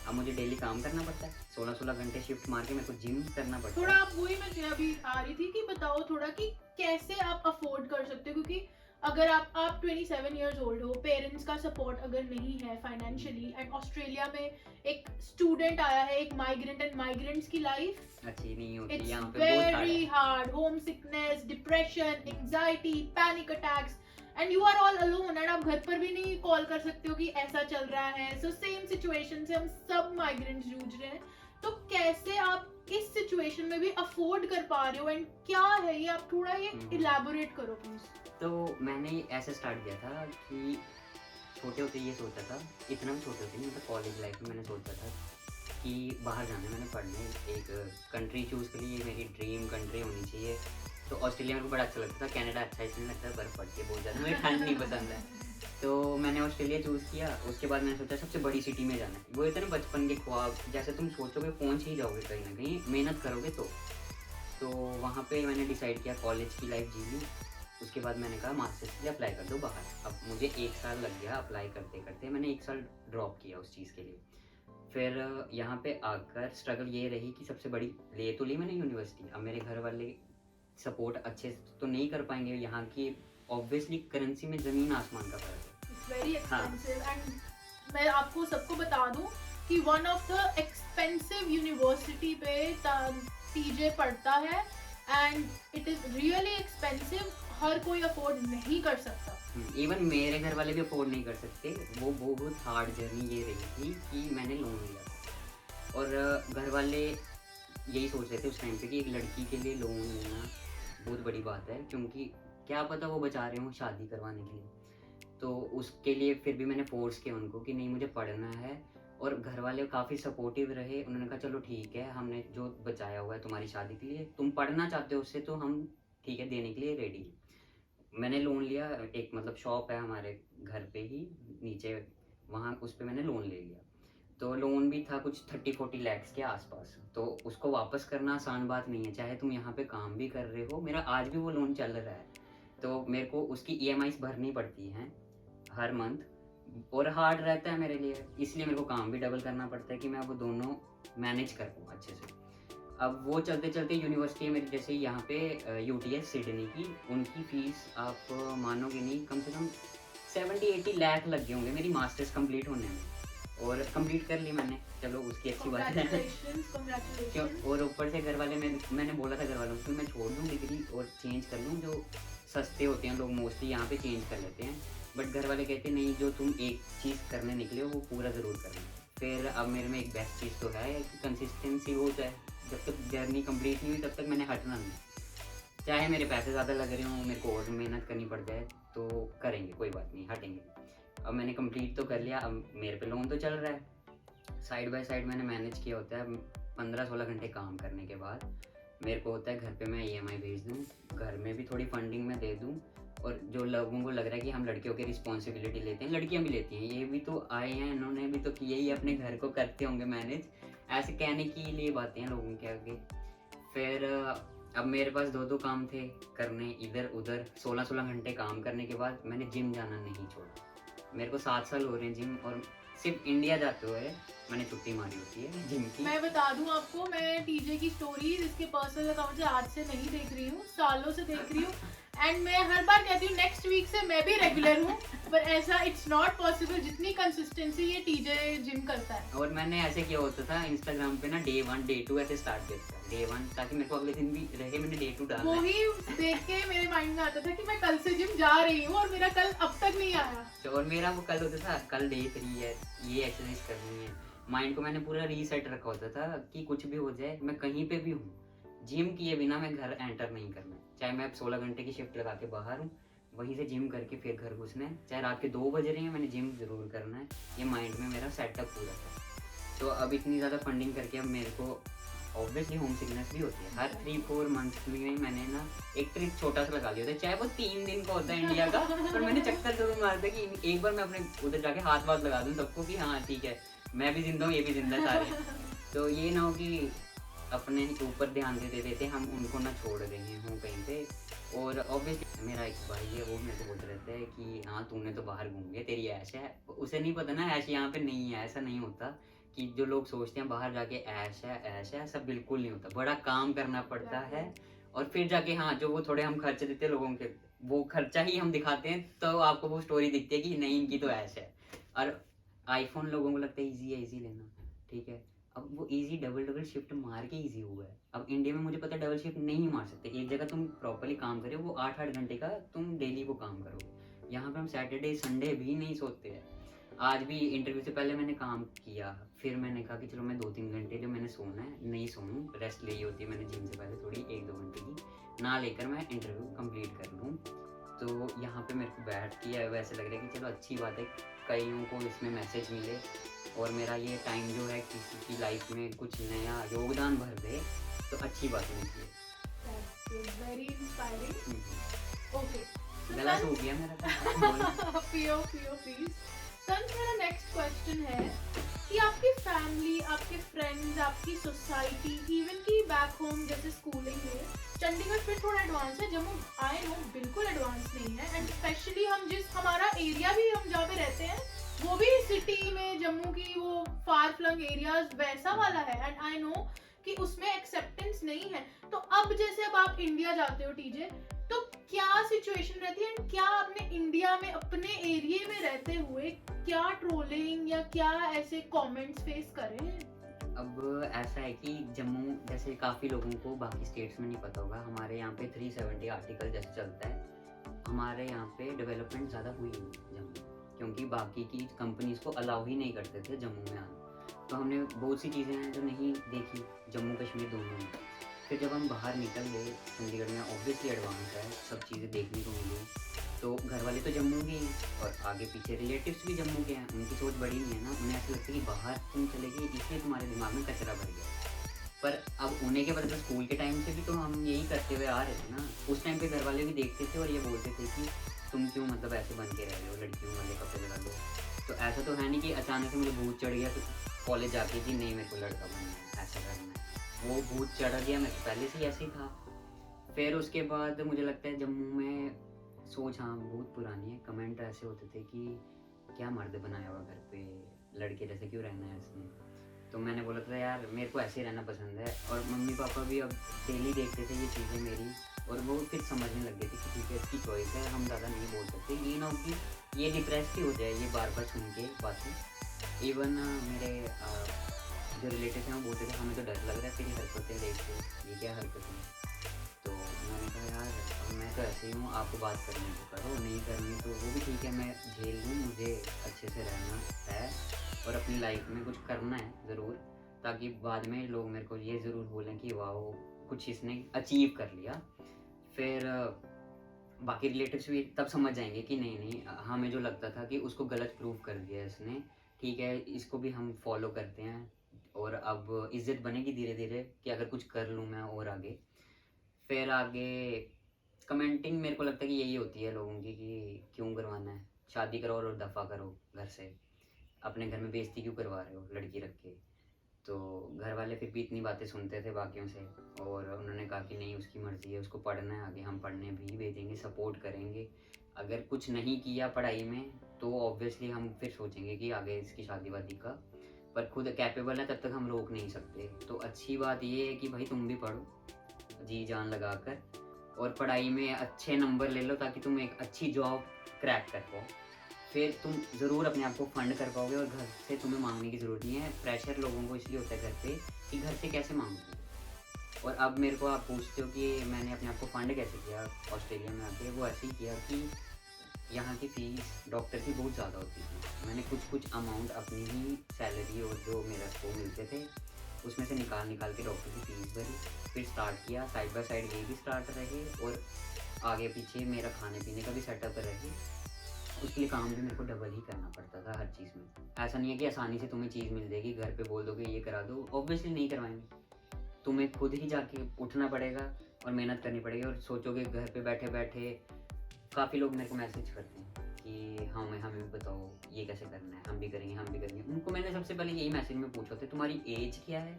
अब मुझे डेली काम करना पड़ता है, 16-16 घंटे शिफ्ट मार के मेरे को जिम करना पड़ता थोड़ा है। आप वही मैं अभी आ रही थी कि बताओ थोड़ा कि कैसे आप अफोर्ड कर सकते हो, क्योंकि अगर आप 27 इयर्स ओल्ड हो, पेरेंट्स का सपोर्ट अगर नहीं है फाइनेंशियली, एंड ऑस्ट्रेलिया में एक स्टूडेंट आया है, एक माइग्रेंट, एंड माइग्रेंट्स की लाइफ अच्छी नहीं होती, इट्स यहाँ पे बहुत हार्ड वेरी है। Hard. Home sickness, depression, anxiety, panic attacks, and you are all alone, and आप घर पर भी नहीं कॉल कर सकते हो कि ऐसा चल रहा है. सो सेम सिचुएशन से हम सब माइग्रेंट्स जूझ रहे हैं. तो कैसे आप इस सिचुएशन में भी अफोर्ड कर पा रहे हो, एंड क्या है ये, आप थोड़ा ये इलैबोरेट करो प्लीज. तो मैंने ऐसे स्टार्ट किया था कि छोटे होते ये सोचा था, इतना भी छोटे होते नहीं, मतलब कॉलेज लाइफ में मैंने सोचा था कि बाहर जाना है मैंने पढ़ने, एक कंट्री चूज़ करी, ये मेरी ड्रीम कंट्री होनी चाहिए। तो ऑस्ट्रेलिया मेरे को बड़ा अच्छा लगता था, कनाडा अच्छा इसलिए लगता है बर्फ़ पड़ती है बहुत ज़्यादा, मुझे ठंड नहीं पसंद है। तो मैंने ऑस्ट्रेलिया चूज़ किया। उसके बाद मैंने सोचा सबसे बड़ी सिटी में जाना है। वो इतने बचपन के ख्वाब, जैसे तुम सोचोगे पहुँच ही जाओगे कहीं ना कहीं, मेहनत करोगे तो वहाँ पे मैंने डिसाइड किया, कॉलेज की लाइफ जी ली। उसके बाद मैंने कहा मास्टर्स के लिए अप्लाई कर दो बाहर। अब मुझे 1 साल लग गया अप्लाई करते करते, मैंने 1 साल ड्रॉप किया उस चीज़ के लिए। फिर यहाँ पे आकर स्ट्रगल ये रही कि सबसे बड़ी ले तो ली मैंने यूनिवर्सिटी। अब मेरे घर वाले सपोर्ट अच्छे से तो नहीं कर पाएंगे, यहाँ की ऑब्वियसली करेंसी में ज़मीन आसमान का फर्क है। इट्स वेरी एक्सपेंसिव, एंड मैं आपको सबको बता दूं कि one of the expensive university पे टीजे पढ़ता है, and it is really expensive. हर कोई अफोर्ड नहीं कर सकता. इवन मेरे घर वाले भी अफोर्ड नहीं कर सकते। वो बहुत हार्ड जर्नी ये रही थी कि मैंने लोन लिया था, और घर वाले यही सोच रहे थे उस टाइम पे कि एक लड़की के लिए लोन लेना बहुत बड़ी बात है, क्योंकि क्या पता वो बचा रहे हों शादी करवाने के लिए। तो उसके लिए फिर भी मैंने फोर्स किया उनको कि नहीं मुझे पढ़ना है, और घर वाले काफ़ी सपोर्टिव रहे। उन्होंने कहा चलो ठीक है, हमने जो बचाया हुआ है तुम्हारी शादी के लिए, तुम पढ़ना चाहते हो उससे, तो हम ठीक है देने के लिए रेडी। मैंने लोन लिया, एक मतलब शॉप है हमारे घर पे ही नीचे, वहाँ उस पर मैंने लोन ले लिया। तो लोन भी था कुछ 30-40 लैक्स के आसपास। तो उसको वापस करना आसान बात नहीं है, चाहे तुम यहाँ पे काम भी कर रहे हो। मेरा आज भी वो लोन चल रहा है, तो मेरे को उसकी EMIs भरनी पड़ती हैं हर मंथ, और हार्ड रहता है मेरे लिए, इसलिए मेरे को काम भी डबल करना पड़ता है कि मैं वो दोनों मैनेज कर पाऊँ अच्छे से। अब वो चलते चलते यूनिवर्सिटी है मेरी, जैसे यहाँ पे UTS सिडनी की, उनकी फ़ीस आप मानोगे नहीं, कम से कम 70-80 लाख लग गए होंगे मेरी मास्टर्स कंप्लीट होने में, और कंप्लीट कर ली मैंने, चलो उसकी अच्छी बात है। क्यों, और ऊपर से घर वाले मैंने बोला था घर वालों को मैं छोड़ दूँ डिग्री और चेंज कर लूँ, जो सस्ते होते हैं लोग मोस्टली यहाँ पे चेंज कर लेते हैं, बट घर वाले कहते नहीं, जो तुम एक चीज़ करने निकले हो वो पूरा ज़रूर करना। फिर अब मेरे में एक बेस्ट चीज़ तो है कि कंसिस्टेंसी होता है, जब तक जर्नी कंप्लीट नहीं हुई तब तक मैंने हटना नहीं, चाहे मेरे पैसे ज़्यादा लग रहे हों, मेरे को और मेहनत करनी पड़ जाए, तो करेंगे, कोई बात नहीं, हटेंगे। अब मैंने कंप्लीट तो कर लिया, अब मेरे पे लोन तो चल रहा है, साइड बाय साइड मैंने मैनेज किया होता है। 15-16 घंटे काम करने के बाद मेरे को होता है घर पे मैं EMI भेज दूँ, घर में भी थोड़ी फंडिंग मैं दे दूँ, और जो लोगों को लग रहा है कि हम लड़कियों की रिस्पॉन्सिबिलिटी लेते हैं, लड़कियां भी लेती हैं, ये भी तो आए हैं, इन्होंने भी तो किया ही, अपने घर को करते होंगे मैनेज, ऐसे कहने के लिए बातें हैं लोगों के आगे। फिर अब मेरे पास 2-2 काम थे करने इधर उधर, 16-16 घंटे काम करने के बाद मैंने जिम जाना नहीं छोड़ा। मेरे को 7 साल हो रहे हैं जिम, और सिर्फ इंडिया जाते हुए मैंने छुट्टी मारी होती है जिम की। मैं बता दूं आपको, मैं टीजे की स्टोरीज इसके पर्सनल अकाउंट से आज से नहीं देख रही हूँ, सालों से देख रही हूँ, एंड मैं हर बार कहती हूँ नेक्स्ट वीक से मैं भी रेगुलर हूँ, पर ऐसा इट्स नॉट पॉसिबल जितनी कंसिस्टेंसी ये टीजे जिम करता है। और मैंने ऐसे किया होता था इंस्टाग्राम पे ना, डे 1 डे 2 ऐसे स्टार्ट किया था, डे 1 ताकि मेरे को अगले दिन भी रहे, मैंने डे 2 डाला है। वही देख के मेरे माइंड में आता था कि मैं कल से जिम जा रही हूँ, और मेरा कल अब तक नहीं आया। तो और मेरा वो कल होता था, कल डे 3 है, ये एक्सरसाइज करनी है। माइंड को मैंने पूरा रीसेट रखा होता था कि कुछ भी हो जाए, मैं कहीं पे भी हूँ, जिम किए बिना मैं घर एंटर नहीं करना है। चाहे मैं अब 16 घंटे की शिफ्ट लगा के बाहर हूँ, वहीं से जिम करके फिर घर घुसना है, चाहे रात के 2 बज रहे हैं, मैंने जिम जरूर करना है। ये माइंड में मेरा सेटअप पूरा था। तो अब इतनी ज़्यादा फंडिंग करके अब मेरे को ऑब्वियसली होम सिकनेस भी होती है। हर 3-4 मंथ में मैंने ना एक ट्रिप छोटा सा लगा लिया होता है, चाहे वो 3 दिन का होता है इंडिया का, पर मैंने चक्कर जरूर मारता है कि एक बार मैं अपने उधर जाके हाथ वाथ लगा दूँ सबको कि हाँ ठीक है, मैं भी जिंदा हूँ, ये भी जिंदा है सारे। तो ये ना हो कि अपने ऊपर ध्यान दे देते हम उनको ना छोड़ रहे हूँ कहीं पे। और ऑब्वियसली मेरा एक भाई है, वो मेरे को बोलते रहता है कि हाँ तूने तो बाहर घूम लिया, तेरी ऐश है। उसे नहीं पता ना ऐश यहाँ पे नहीं है, ऐसा नहीं होता कि जो लोग सोचते हैं बाहर जाके ऐश है ऐसा बिल्कुल नहीं होता। बड़ा काम करना पड़ता है, और फिर जाके हाँ जो वो थोड़े हम खर्चे देते हैं लोगों के, वो खर्चा ही हम दिखाते हैं, तो आपको वो स्टोरी दिखती है कि नहीं इनकी तो ऐश है। और आईफोन लोगों को लगता है ईजी है, ईजी लेना, ठीक है। अब वो इजी डबल शिफ्ट मार के इजी हुआ है। अब इंडिया में मुझे पता है डबल शिफ्ट नहीं मार सकते, एक जगह तुम प्रॉपर्ली काम करे वो 8-8 घंटे का तुम डेली वो काम करोगे। यहाँ पे हम सैटरडे संडे भी नहीं सोते हैं। आज भी इंटरव्यू से पहले मैंने काम किया, फिर मैंने कहा कि चलो मैं 2-3 घंटे जो मैंने सोना है नहीं सोऊं, रेस्ट ली होती है मैंने जिम से पहले थोड़ी 1-2 घंटे की ना लेकर मैं इंटरव्यू कंप्लीट कर लूँ। तो यहाँ पे मेरे को बैठ किया वैसे लग रहा है कि चलो अच्छी बात है, कईयों को इसमें मैसेज मिले, और मेरा ये टाइम जो है किसी की लाइफ में कुछ नया योगदान भर दे, तो अच्छी बात होनी चाहिए। Very inspiring. ओके, गलत हो गया मेरा। पियो प्लीज। तंज, मेरा नेक्स्ट क्वेश्चन है कि आपकी फैमिली, आपके फ्रेंड्स, आपकी सोसाइटी, इवन की बैक होम जैसे स्कूलिंग है, चंडीगढ़ फिर थोड़ा एडवांस है, जम्मू आई नो बिल्कुल एडवांस नहीं है, एंड स्पेशली हमारा एरिया भी हम जहाँ पे रहते हैं वो भी सिटी में, जम्मू की वो फार फ्लंग एरियाज वैसा वाला है, एंड आई नो कि उसमें एक्सेप्टेंस नहीं है। तो अब जैसे अब आप इंडिया जाते हो टीजे, तो क्या सिचुएशन रहती है, क्या आपने इंडिया में अपने एरिया में रहते हुए क्या ट्रोलिंग या क्या ऐसे कमेंट्स फेस करे? अब ऐसा है कि जम्मू जैसे काफ़ी लोगों को बाकी स्टेट्स में नहीं पता होगा, हमारे यहाँ पे 370 आर्टिकल जैसे चलता है, हमारे यहाँ पे डेवलपमेंट ज़्यादा हुई नहीं जम्मू, क्योंकि बाकी की कंपनीज को अलाउ ही नहीं करते थे जम्मू में आना। तो हमने बहुत सी चीज़ें हैं जो नहीं देखी जम्मू कश्मीर दोनों में। फिर जब हम बाहर निकल गए, चंडीगढ़ में ऑब्वियसली एडवांस है, सब चीज़ें देखने को मिली। तो घर वाले तो जम्मू के हैं, और आगे पीछे रिलेटिव्स भी जम्मू के हैं, उनकी सोच बड़ी नहीं है ना, उन्हें ऐसा लगता है कि बाहर तुम चले गए इसलिए तुम्हारे दिमाग में कचरा भर गया। पर अब उन्हें के बदले स्कूल के टाइम से भी तो हम यही करते हुए आ रहे थे ना। उस टाइम पे घर वाले भी देखते थे और ये बोलते थे कि तुम क्यों मतलब ऐसे बन के रह रहे हो, लड़कियों वाले कपड़े लगा दो। तो ऐसा तो है नहीं कि अचानक से मुझे भूत चढ़ गया तो कॉलेज जाके कि नहीं मेरे को लड़का बनना है, ऐसा करना है। वो भूत चढ़ गया, मैं तो पहले से ही ऐसे ही था। फिर उसके बाद मुझे लगता है जम्मू में सोच हाँ बहुत पुरानी है, कमेंट ऐसे होते थे कि क्या मर्द बनाया हुआ घर पे, लड़के जैसे क्यों रहना है इसमें। तो मैंने बोला था यार मेरे को ऐसे ही रहना पसंद है, और मम्मी पापा भी अब डेली देखते थे ये चीज़ें मेरी, और वो फिर समझने लग गए थे कि ठीक है इसकी चॉइस है, हम ज़्यादा नहीं बोल सकते। ये ना हो कि ये डिप्रेस ही हो जाए ये बार बार सुन के बातें। इवन मेरे जो रिलेटिव हैं वो बोलते थे हमें तो डर लग रहा है तेरी हरकतें देख के, ये क्या हरकतें। तो मैंने कहा यार मैं तो ऐसे ही हूँ, आपको बात करनी तो करो, नहीं करनी तो वो भी ठीक है, मैं झेल लूँ, मुझे अच्छे से रहना है और अपनी लाइफ में कुछ करना है ज़रूर, ताकि बाद में लोग मेरे को ये ज़रूर बोलें कि वाह कुछ इसने अचीव कर लिया। फिर बाकी रिलेटिव्स भी तब समझ जाएंगे कि नहीं हमें जो लगता था कि उसको गलत प्रूव कर दिया इसने, ठीक है इसको भी हम फॉलो करते हैं और अब इज्जत बनेगी धीरे धीरे कि अगर कुछ कर लूँ मैं और आगे। फिर आगे कमेंटिंग मेरे को लगता है कि यही होती है लोगों की कि क्यों करवाना है, शादी करो और दफ़ा करो घर से, अपने घर में बेइज्जती क्यों करवा रहे हो लड़की रख के। तो घर वाले फिर भी इतनी बातें सुनते थे बाकियों से, और उन्होंने कहा कि नहीं उसकी मर्ज़ी है, उसको पढ़ना है आगे, हम पढ़ने भी भेजेंगे, सपोर्ट करेंगे। अगर कुछ नहीं किया पढ़ाई में तो ऑब्वियसली हम फिर सोचेंगे कि आगे इसकी शादी वादी का, पर खुद कैपेबल है तब तक हम रोक नहीं सकते। तो अच्छी बात ये है कि भाई तुम भी पढ़ो जी जान लगा कर, और पढ़ाई में अच्छे नंबर ले लो ताकि तुम एक अच्छी जॉब क्रैक कर पाओ। फिर तुम ज़रूर अपने आप को फंड कर पाओगे, और घर से तुम्हें मांगने की ज़रूरत नहीं है। प्रेशर लोगों को इसलिए होता है घर पे कि घर से कैसे मांगोगे। और अब मेरे को आप पूछते हो कि मैंने अपने आप को फंड कैसे किया ऑस्ट्रेलिया में आके, वो ऐसे ही किया कि यहाँ की फ़ीस डॉक्टर की बहुत ज़्यादा होती थी। मैंने कुछ अमाउंट अपनी ही सैलरी और जो मेरा को मिलते थे उसमें से निकाल के डॉक्टर की फ़ीस भरी। फिर स्टार्ट किया, साइड बाय साइड ये भी स्टार्ट रहे और आगे पीछे मेरा खाने पीने का भी सेटअप रहे। उसके लिए काम भी मेरे को डबल ही करना पड़ता था हर चीज़ में। ऐसा नहीं है कि आसानी से तुम्हें चीज़ मिल जाएगी, घर पे बोल दोगे ये करा दो, ऑब्वियसली नहीं करवाएंगे। तुम्हें खुद ही जाके उठना पड़ेगा और मेहनत करनी पड़ेगी। और सोचोगे घर पे बैठे बैठे, काफ़ी लोग मेरे को मैसेज करते हैं कि हमें भी बताओ ये कैसे करना है, हम भी करेंगे। उनको मैंने सबसे पहले यही मैसेज में पूछा था, तुम्हारी एज क्या है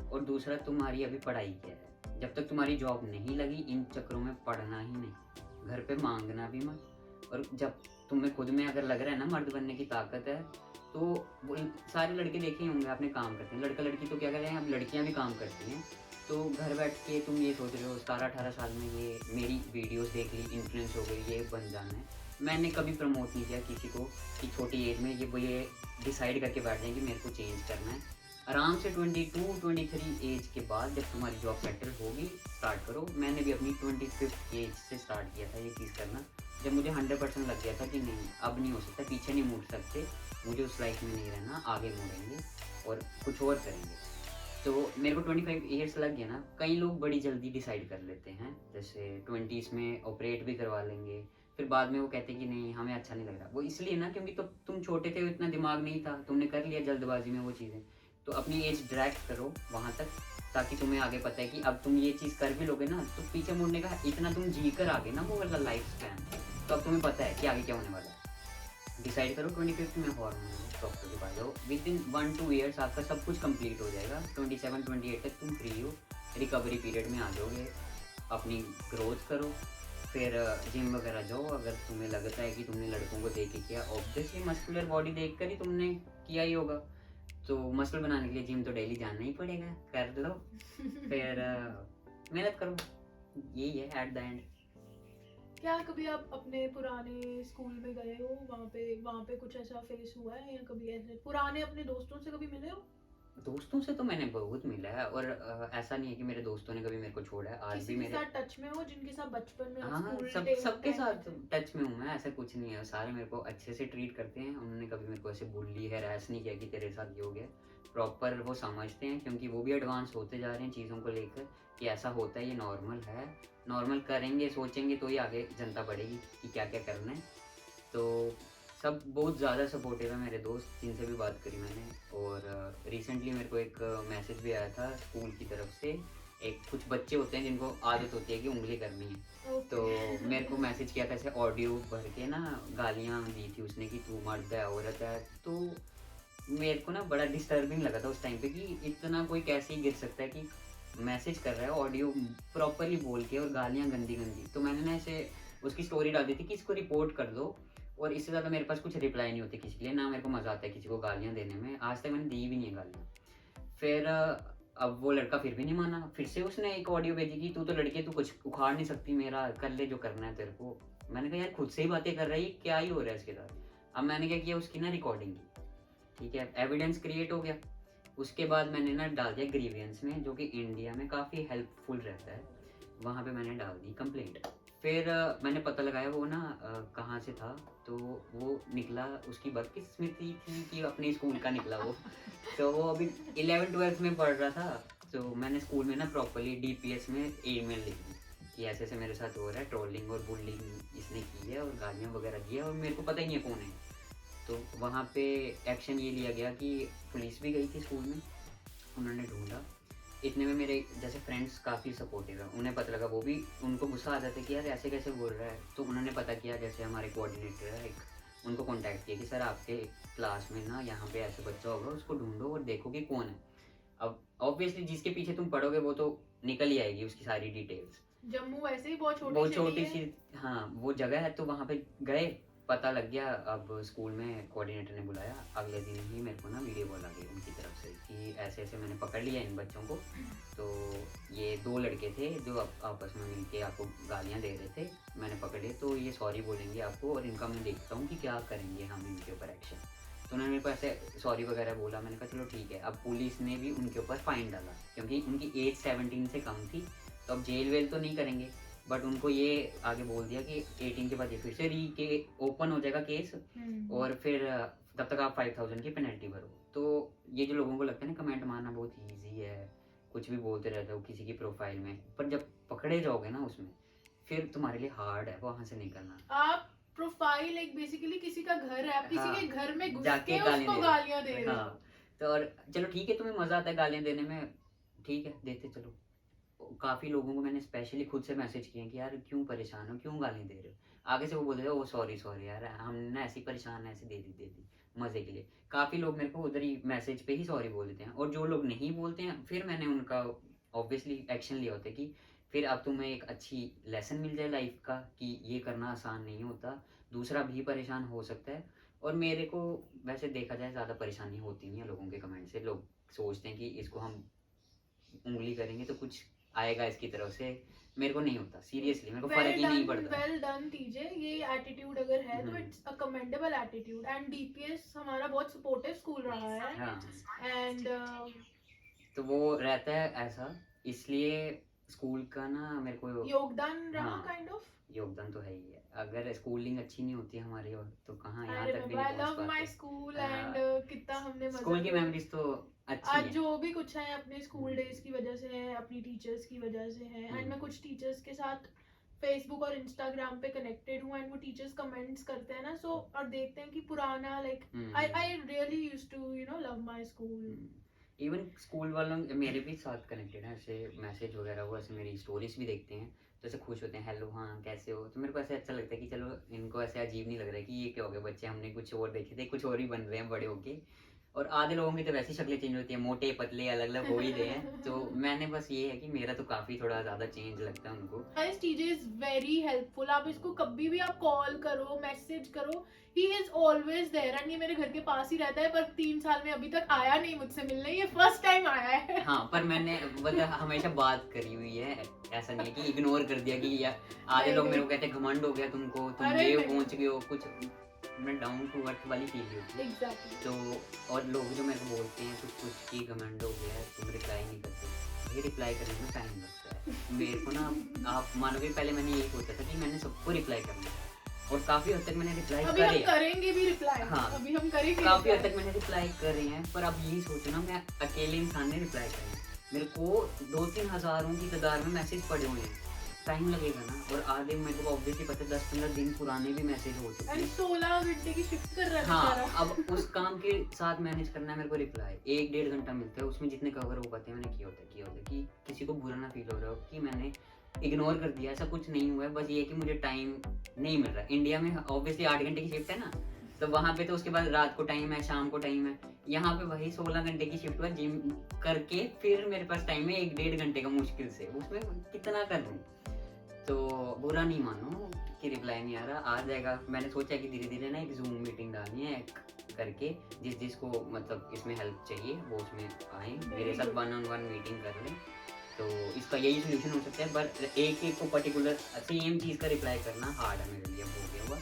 और दूसरा तुम्हारी अभी पढ़ाई क्या है। जब तक तुम्हारी जॉब नहीं लगी इन चक्करों में पढ़ना ही नहीं, घर पे मांगना भी मत। और जब तुम्हें खुद में अगर लग रहा है ना मर्द बनने की ताकत है, तो वो सारे लड़के देखे ही होंगे आपने काम करते हैं, लड़का लड़की तो क्या कर रहे हैं, अब लड़कियां भी काम करती हैं। तो घर बैठ के तुम ये सोच रहे हो 17-18 साल में ये मेरी वीडियोस देख ली, इन्फ्लुएंस हो गई, ये बन जाना है। मैंने कभी प्रमोट नहीं किया किसी को कि छोटी एज में ये डिसाइड करके बैठ जाए कि मेरे को चेंज करना है। आराम से 22-23 एज के बाद जब तुम्हारी जॉब सेटल होगी स्टार्ट करो। मैंने भी अपनी 25th एज से स्टार्ट किया था ये चीज़ करना, जब मुझे 100% लग गया था कि नहीं अब नहीं हो सकता, पीछे नहीं मुड़ सकते, मुझे उस लाइफ में नहीं रहना, आगे मुड़ेंगे और कुछ और करेंगे। तो मेरे को 25 ईयर्स लग गया ना। कई लोग बड़ी जल्दी डिसाइड कर लेते हैं, जैसे 20s में ऑपरेट भी करवा लेंगे, फिर बाद में वो कहते हैं कि नहीं हमें अच्छा नहीं लग रहा। वो इसलिए ना क्योंकि तो तुम छोटे थे, इतना दिमाग नहीं था, तुमने कर लिया जल्दबाजी में वो चीज़ें। तो अपनी एज ड्रैग करो वहाँ तक ताकि तुम्हें आगे पता है कि अब तुम ये चीज़ कर भी लोगे ना तो पीछे मुड़ने का इतना तुम जी कर आगे ना वो वाला लाइफ स्पैन, तो अब तुम्हें पता है कि आगे क्या होने वाला है। डिसाइड करो 25 में हॉर्मोन डॉक्टर के पास जाओ, विद इन 1-2 ईयर्स आपका सब कुछ कंप्लीट हो जाएगा। 27-28 तक तुम फ्री हो, रिकवरी पीरियड में आ जाओगे, अपनी ग्रोथ करो, फिर जिम वगैरह जाओ। अगर तुम्हें लगता है कि तुमने लड़कों को देख के किया, ऑब्वियसली मस्कुलर बॉडी देख कर ही तुमने किया ही होगा, तो मसल बनाने के लिए जिम तो डेली जाना ही पड़ेगा, कर लो फिर मेहनत करो, यही है एट द एंड। क्या कभी आप अपने पुराने स्कूल में गए हो, वहाँ पे कुछ ऐसा फेस हुआ है, या कभी ऐसे पुराने अपने दोस्तों से कभी मिले हो? दोस्तों से तो मैंने बहुत मिला है, और ऐसा नहीं है कि मेरे दोस्तों ने कभी मेरे को छोड़ा है, आज भी किसी के मेरे साथ टच में हो जिनके साथ बचपन में हाँ स्कूल सबके साथ टच में हूँ मैं, ऐसा कुछ नहीं है। सारे मेरे को अच्छे से ट्रीट करते हैं, उन्होंने कभी मेरे को ऐसे बुली हैरेस नहीं किया कि तेरे साथ ये हो गया। प्रॉपर वो समझते हैं क्योंकि वो भी एडवांस होते जा रहे हैं चीज़ों को लेकर कि ऐसा होता है, ये नॉर्मल है, नॉर्मल करेंगे सोचेंगे तो ही आगे जनता बढ़ेगी कि क्या क्या करना है। तो सब बहुत ज़्यादा सपोर्टिव है मेरे दोस्त, जिनसे भी बात करी मैंने। और रिसेंटली मेरे को एक मैसेज भी आया था स्कूल की तरफ से। एक कुछ बच्चे होते हैं जिनको आदत होती है कि उंगली करनी है, तो मेरे को मैसेज किया था ऐसे ऑडियो भर के ना, गालियाँ दी थी उसने कि तू मर्द है औरत है। तो मेरे को ना बड़ा डिस्टर्बिंग लगा था उस टाइम पे कि इतना कोई कैसे ही गिर सकता है कि मैसेज कर रहा है ऑडियो प्रॉपरली बोल के और गालियाँ गंदी गंदी। तो मैंने ना ऐसे उसकी स्टोरी डाल दी थी कि इसको रिपोर्ट कर दो, और इससे ज़्यादा मेरे पास कुछ रिप्लाई नहीं होती किसी के लिए, ना मेरे को मज़ा आता है किसी को गालियाँ देने में, आज तक मैंने दी भी नहीं है गालियाँ। फिर अब वो लड़का फिर भी नहीं माना, फिर से उसने एक ऑडियो भेजी कि तू तो लड़की है, तू कुछ उखाड़ नहीं सकती मेरा, कर ले जो करना है तेरे को। मैंने कहा यार खुद से ही बातें कर रही, क्या ही हो रहा है इसके साथ। अब मैंने क्या किया, उसकी ना रिकॉर्डिंग की, ठीक है, एविडेंस क्रिएट हो गया। उसके बाद मैंने ना डाल दिया ग्रीवियंस में, जो कि इंडिया में काफ़ी हेल्पफुल रहता है, वहाँ पे मैंने डाल दी कंप्लेंट। फिर मैंने पता लगाया वो ना कहाँ से था, तो वो निकला, उसकी बदकिस्मती थी कि अपने स्कूल का निकला वो। तो वो अभी 11th-12th में पढ़ रहा था, तो मैंने स्कूल में ना प्रॉपरली DPS में ईमेल लिख दी कि ऐसे ऐसे मेरे साथ हो रहा है, ट्रोलिंग और बुलिंग इसने की है और गालियाँ वगैरह दी है, और मेरे को पता ही नहीं है कौन है। तो वहाँ पे एक्शन ये लिया गया कि पुलिस भी गई थी स्कूल में, उन्होंने ढूंढा। इतने में मेरे जैसे फ्रेंड्स काफ़ी सपोर्टिव है, उन्हें पता लगा, वो भी उनको गुस्सा आ जाता है कि यार ऐसे कैसे बोल रहा है। तो उन्होंने पता किया, जैसे हमारे कोऑर्डिनेटर है एक, उनको कांटेक्ट किया कि सर आपके क्लास में ना यहाँ पे ऐसे बच्चा होगा, उसको ढूंढो और देखो कि कौन है। अब ऑब्वियसली जिसके पीछे तुम पढ़ोगे वो तो निकल ही आएगी उसकी सारी डिटेल्स। जम्मू वैसे ही बहुत बहुत छोटी छोटी सिटी है। सी, हाँ वो जगह है, तो वहाँ पे गए, पता लग गया। अब स्कूल में कोऑर्डिनेटर ने बुलाया, अगले दिन ही मेरे को ना वीडियो कॉल आ गई उनकी तरफ से कि ऐसे ऐसे मैंने पकड़ लिया इन बच्चों को। तो ये 2 लड़के थे जो आपस में मिलके आपको गालियाँ दे रहे थे, मैंने पकड़े, तो ये सॉरी बोलेंगे आपको और इनका मैं देखता हूँ कि क्या करेंगे हम इनके ऊपर एक्शन। तो उन्होंने मेरे को ऐसे सॉरी वगैरह बोला, मैंने कहा चलो ठीक है। अब पुलिस ने भी उनके ऊपर फाइन डाला क्योंकि उनकी एज 17 से कम थी, तो अब जेल वेल तो नहीं करेंगे, बट उनको ये आगे बोल दिया कि 18 के बाद ये फिर से के ओपन हो जाएगा केस, और फिर तब तक आप 5000 की पेनल्टी भरो। तो ये जो लोगों को लगता है ना कमेंट मारना बहुत ईजी है, कुछ भी बोलते रहते हो किसी की प्रोफाइल में, पर जब पकड़े जाओगे ना उसमें, फिर तुम्हारे लिए हार्ड है वहां से निकलना। आप प्रोफाइल एक बेसिकली किसी का घर है, आप किसी के घर में घुस जाके के गालियां उसको दे गालियां दे रहे रहे हो। हो। हाँ, तो और चलो ठीक है, तुम्हें मजा आता है गालियां देने में, ठीक है देते चलो। काफी लोगों को मैंने स्पेशली खुद से मैसेज किए कि यार क्यों परेशान हो, क्यों गाली दे रहे हो। आगे से वो बोलते थे ओ सॉरी सॉरी यार, हमने ऐसी परेशान है, ऐसे दे दी मजे के लिए। काफी लोग मेरे को उधर ही मैसेज पे ही सॉरी बोल देते हैं, और जो लोग नहीं बोलते हैं फिर मैंने उनका ऑब्वियसली एक्शन लिया होता है कि फिर अब तुम्हें एक अच्छी लेसन मिल जाए लाइफ का कि ये करना आसान नहीं होता, दूसरा भी परेशान हो सकता है। और मेरे को वैसे देखा जाए ज़्यादा परेशानी होती नहीं है लोगों के कमेंट से। लोग सोचते हैं कि इसको हम उंगली करेंगे तो कुछ आएगा इसकी तरफ से, मेरे को नहीं होता, सीरियसली मेरे को फर्क ही नहीं पड़ता। वेल डन टीजे, ये एटीट्यूड अगर है तो hmm. It's a commendable attitude. And DPS हमारा बहुत सपोर्टिव स्कूल रहा है। हाँ, एंड तो वो रहता है ऐसा, इसलिए स्कूल का ना मेरे को योगदान रहा हाँ, काइंड ऑफ। योगदान तो है ही है। अगर स्कूलिंग अच्छी नहीं होती हमारी और तो कहाँ यहाँ आई तक भी रिमेंबर, नहीं आई पहुँच लव माय पाते। स्कूल हाँ, एंड कितना हमने मजा स्कूल की किया। मेमोरीज तो अच्छी आज है। जो भी कुछ है अपने स्कूल डेज की वजह से है, अपनी टीचर्स की वजह से है। एंड मैं कुछ टीचर्स के साथ फेसबुक और इंस्टाग्राम पे कनेक्टेड हूँ, एंड वो टीचर्स कमेंट्स करते हैं ना, सो और देखते हैं कि पुराना like I really used to love my school. Even school वालों मेरे भी साथ कनेक्टेड हैं, ऐसे मैसेज वगैरह वो ऐसे मेरी स्टोरीज भी देखते हैं, तो ऐसे खुश होते हैं, हेलो हाँ कैसे हो। तो मेरे को ऐसे अच्छा लगता है कि चलो इनको ऐसे अजीब नहीं लग रहा है कि ये क्या हो गया बच्चे, हमने कुछ और देखे थे, कुछ और ही बन रहे हैं बड़े होके। और आधे लोगों की तो वैसी शक्लें चेंज होती है, मोटे पतले अलग अलग हो ही रहे हैं। तो मैंने बस ये है कि मेरा तो काफ़ी थोड़ा ज़्यादा चेंज लगता है उनको। Guys TJ is very helpful. आप इसको कभी भी आप कॉल करो, मैसेज करो, he is always there. And ये मेरे घर के पास ही रहता है, पर 3 साल में अभी तक आया नहीं मुझसे मिलने, ये फर्स्ट टाइम आया है। हाँ, पर मैंने मतलब हमेशा बात करी हुई है, ऐसा नहीं है कि इग्नोर कर दिया कि यार आधे लोग मेरे को कहते हैं घमंड हो गया तुमको, तुम अरे ये नहीं। पहुंच गए हो, कुछ मैं डाउन टू अर्थ वाली फील होती है। एग्जैक्टली। तो और लोग जो मेरे को बोलते हैं कुछ की घमंड हो गया है, तुम रिप्लाई नहीं करते, ये रिप्लाई करने में टाइम लगता है मेरे को ना। आप मानोगे पहले मैंने यही सोचा था कि मैंने सबको रिप्लाई करना है, और काफी हद तक मैंने रिप्लाई अभी हम करे हैं। करेंगे भी रिप्लाई। हाँ, अभी हम करेंगे काफी हद reply। तक मैंने रिप्लाई करे हैं, पर अब यही सोचो ना मैं अकेले इंसान ने रिप्लाई करना, मेरे को 2-3 हजारों की तादाद में मैसेज पड़े हुए हैं, टाइम लगेगा ना। और आधे मेरे को ऑब्वियसली पता है 10-15 दिन पुराने भी मैसेज हो चुके एंड हैं। 16 घंटे की शिफ्ट कर रहा है हाँ, बेचारा। अब उस काम के साथ मैनेज करना है मेरे को। रिप्लाई 1-1.5 घंटा मिलता है, उसमें जितने कवर हो पाते हैं मैंने किया होता है कि किसी को बुरा ना फील हो रहा हो कि मैंने इग्नोर कर दिया, ऐसा कुछ नहीं हुआ है। बस ये है कि मुझे टाइम नहीं मिल रहा। इंडिया में ऑब्वियसली 8 घंटे की शिफ्ट है ना, तो वहाँ पे तो उसके बाद रात को टाइम है, शाम को टाइम है। यहाँ पे वही 16 घंटे की शिफ्ट हुआ, जिम करके फिर मेरे पास टाइम है 1-1.5 घंटे का मुश्किल से, उसमें कितना कर लूँ। तो बुरा नहीं मानो कि रिप्लाई नहीं आ रहा, आ जाएगा। मैंने सोचा कि धीरे धीरे ना एक जूम मीटिंग डालनी है करके, जिसको मतलब इसमें हेल्प चाहिए वो उसमें आए, मेरे साथ 1-on-1 मीटिंग कर लें, तो इसका यही सोल्यूशन हो सकता है। पर एक को पर्टिकुलर सेम चीज़ का रिप्लाई करना हार्ड है मेरे लिए, अब हो गया हुआ।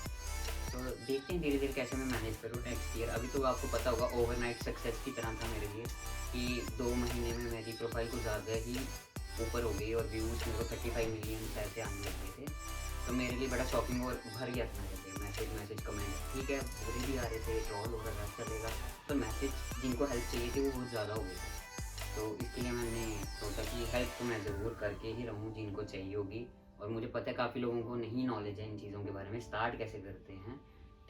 तो देखते हैं धीरे धीरे कैसे मैं मैनेज करूँ नेक्स्ट ईयर। अभी तो आपको पता होगा ओवरनाइट सक्सेस की तरह था मेरे लिए कि 2 महीने में मेरी प्रोफाइल कुछ ज़्यादा ही ऊपर हो गई और व्यूज़ मेरे को 35 मिलियन ऐसे आने लग गए थे। तो मेरे लिए बड़ा शॉकिंग और भर गया था मेरे लिए मैसेज कमेंट। ठीक है, बुरे भी आ रहे थे, ट्रॉल हो रहा था, चलेगा, पर मैसेज जिनको हेल्प चाहिए थी वो बहुत ज़्यादा हो गए थे। तो इसके लिए मैंने सोचा कि हेल्प तो मैं ज़रूर करके ही रहूँ जिनको चाहिए होगी। और मुझे पता है काफ़ी लोगों को नहीं नॉलेज है इन चीज़ों के बारे में, स्टार्ट कैसे करते हैं,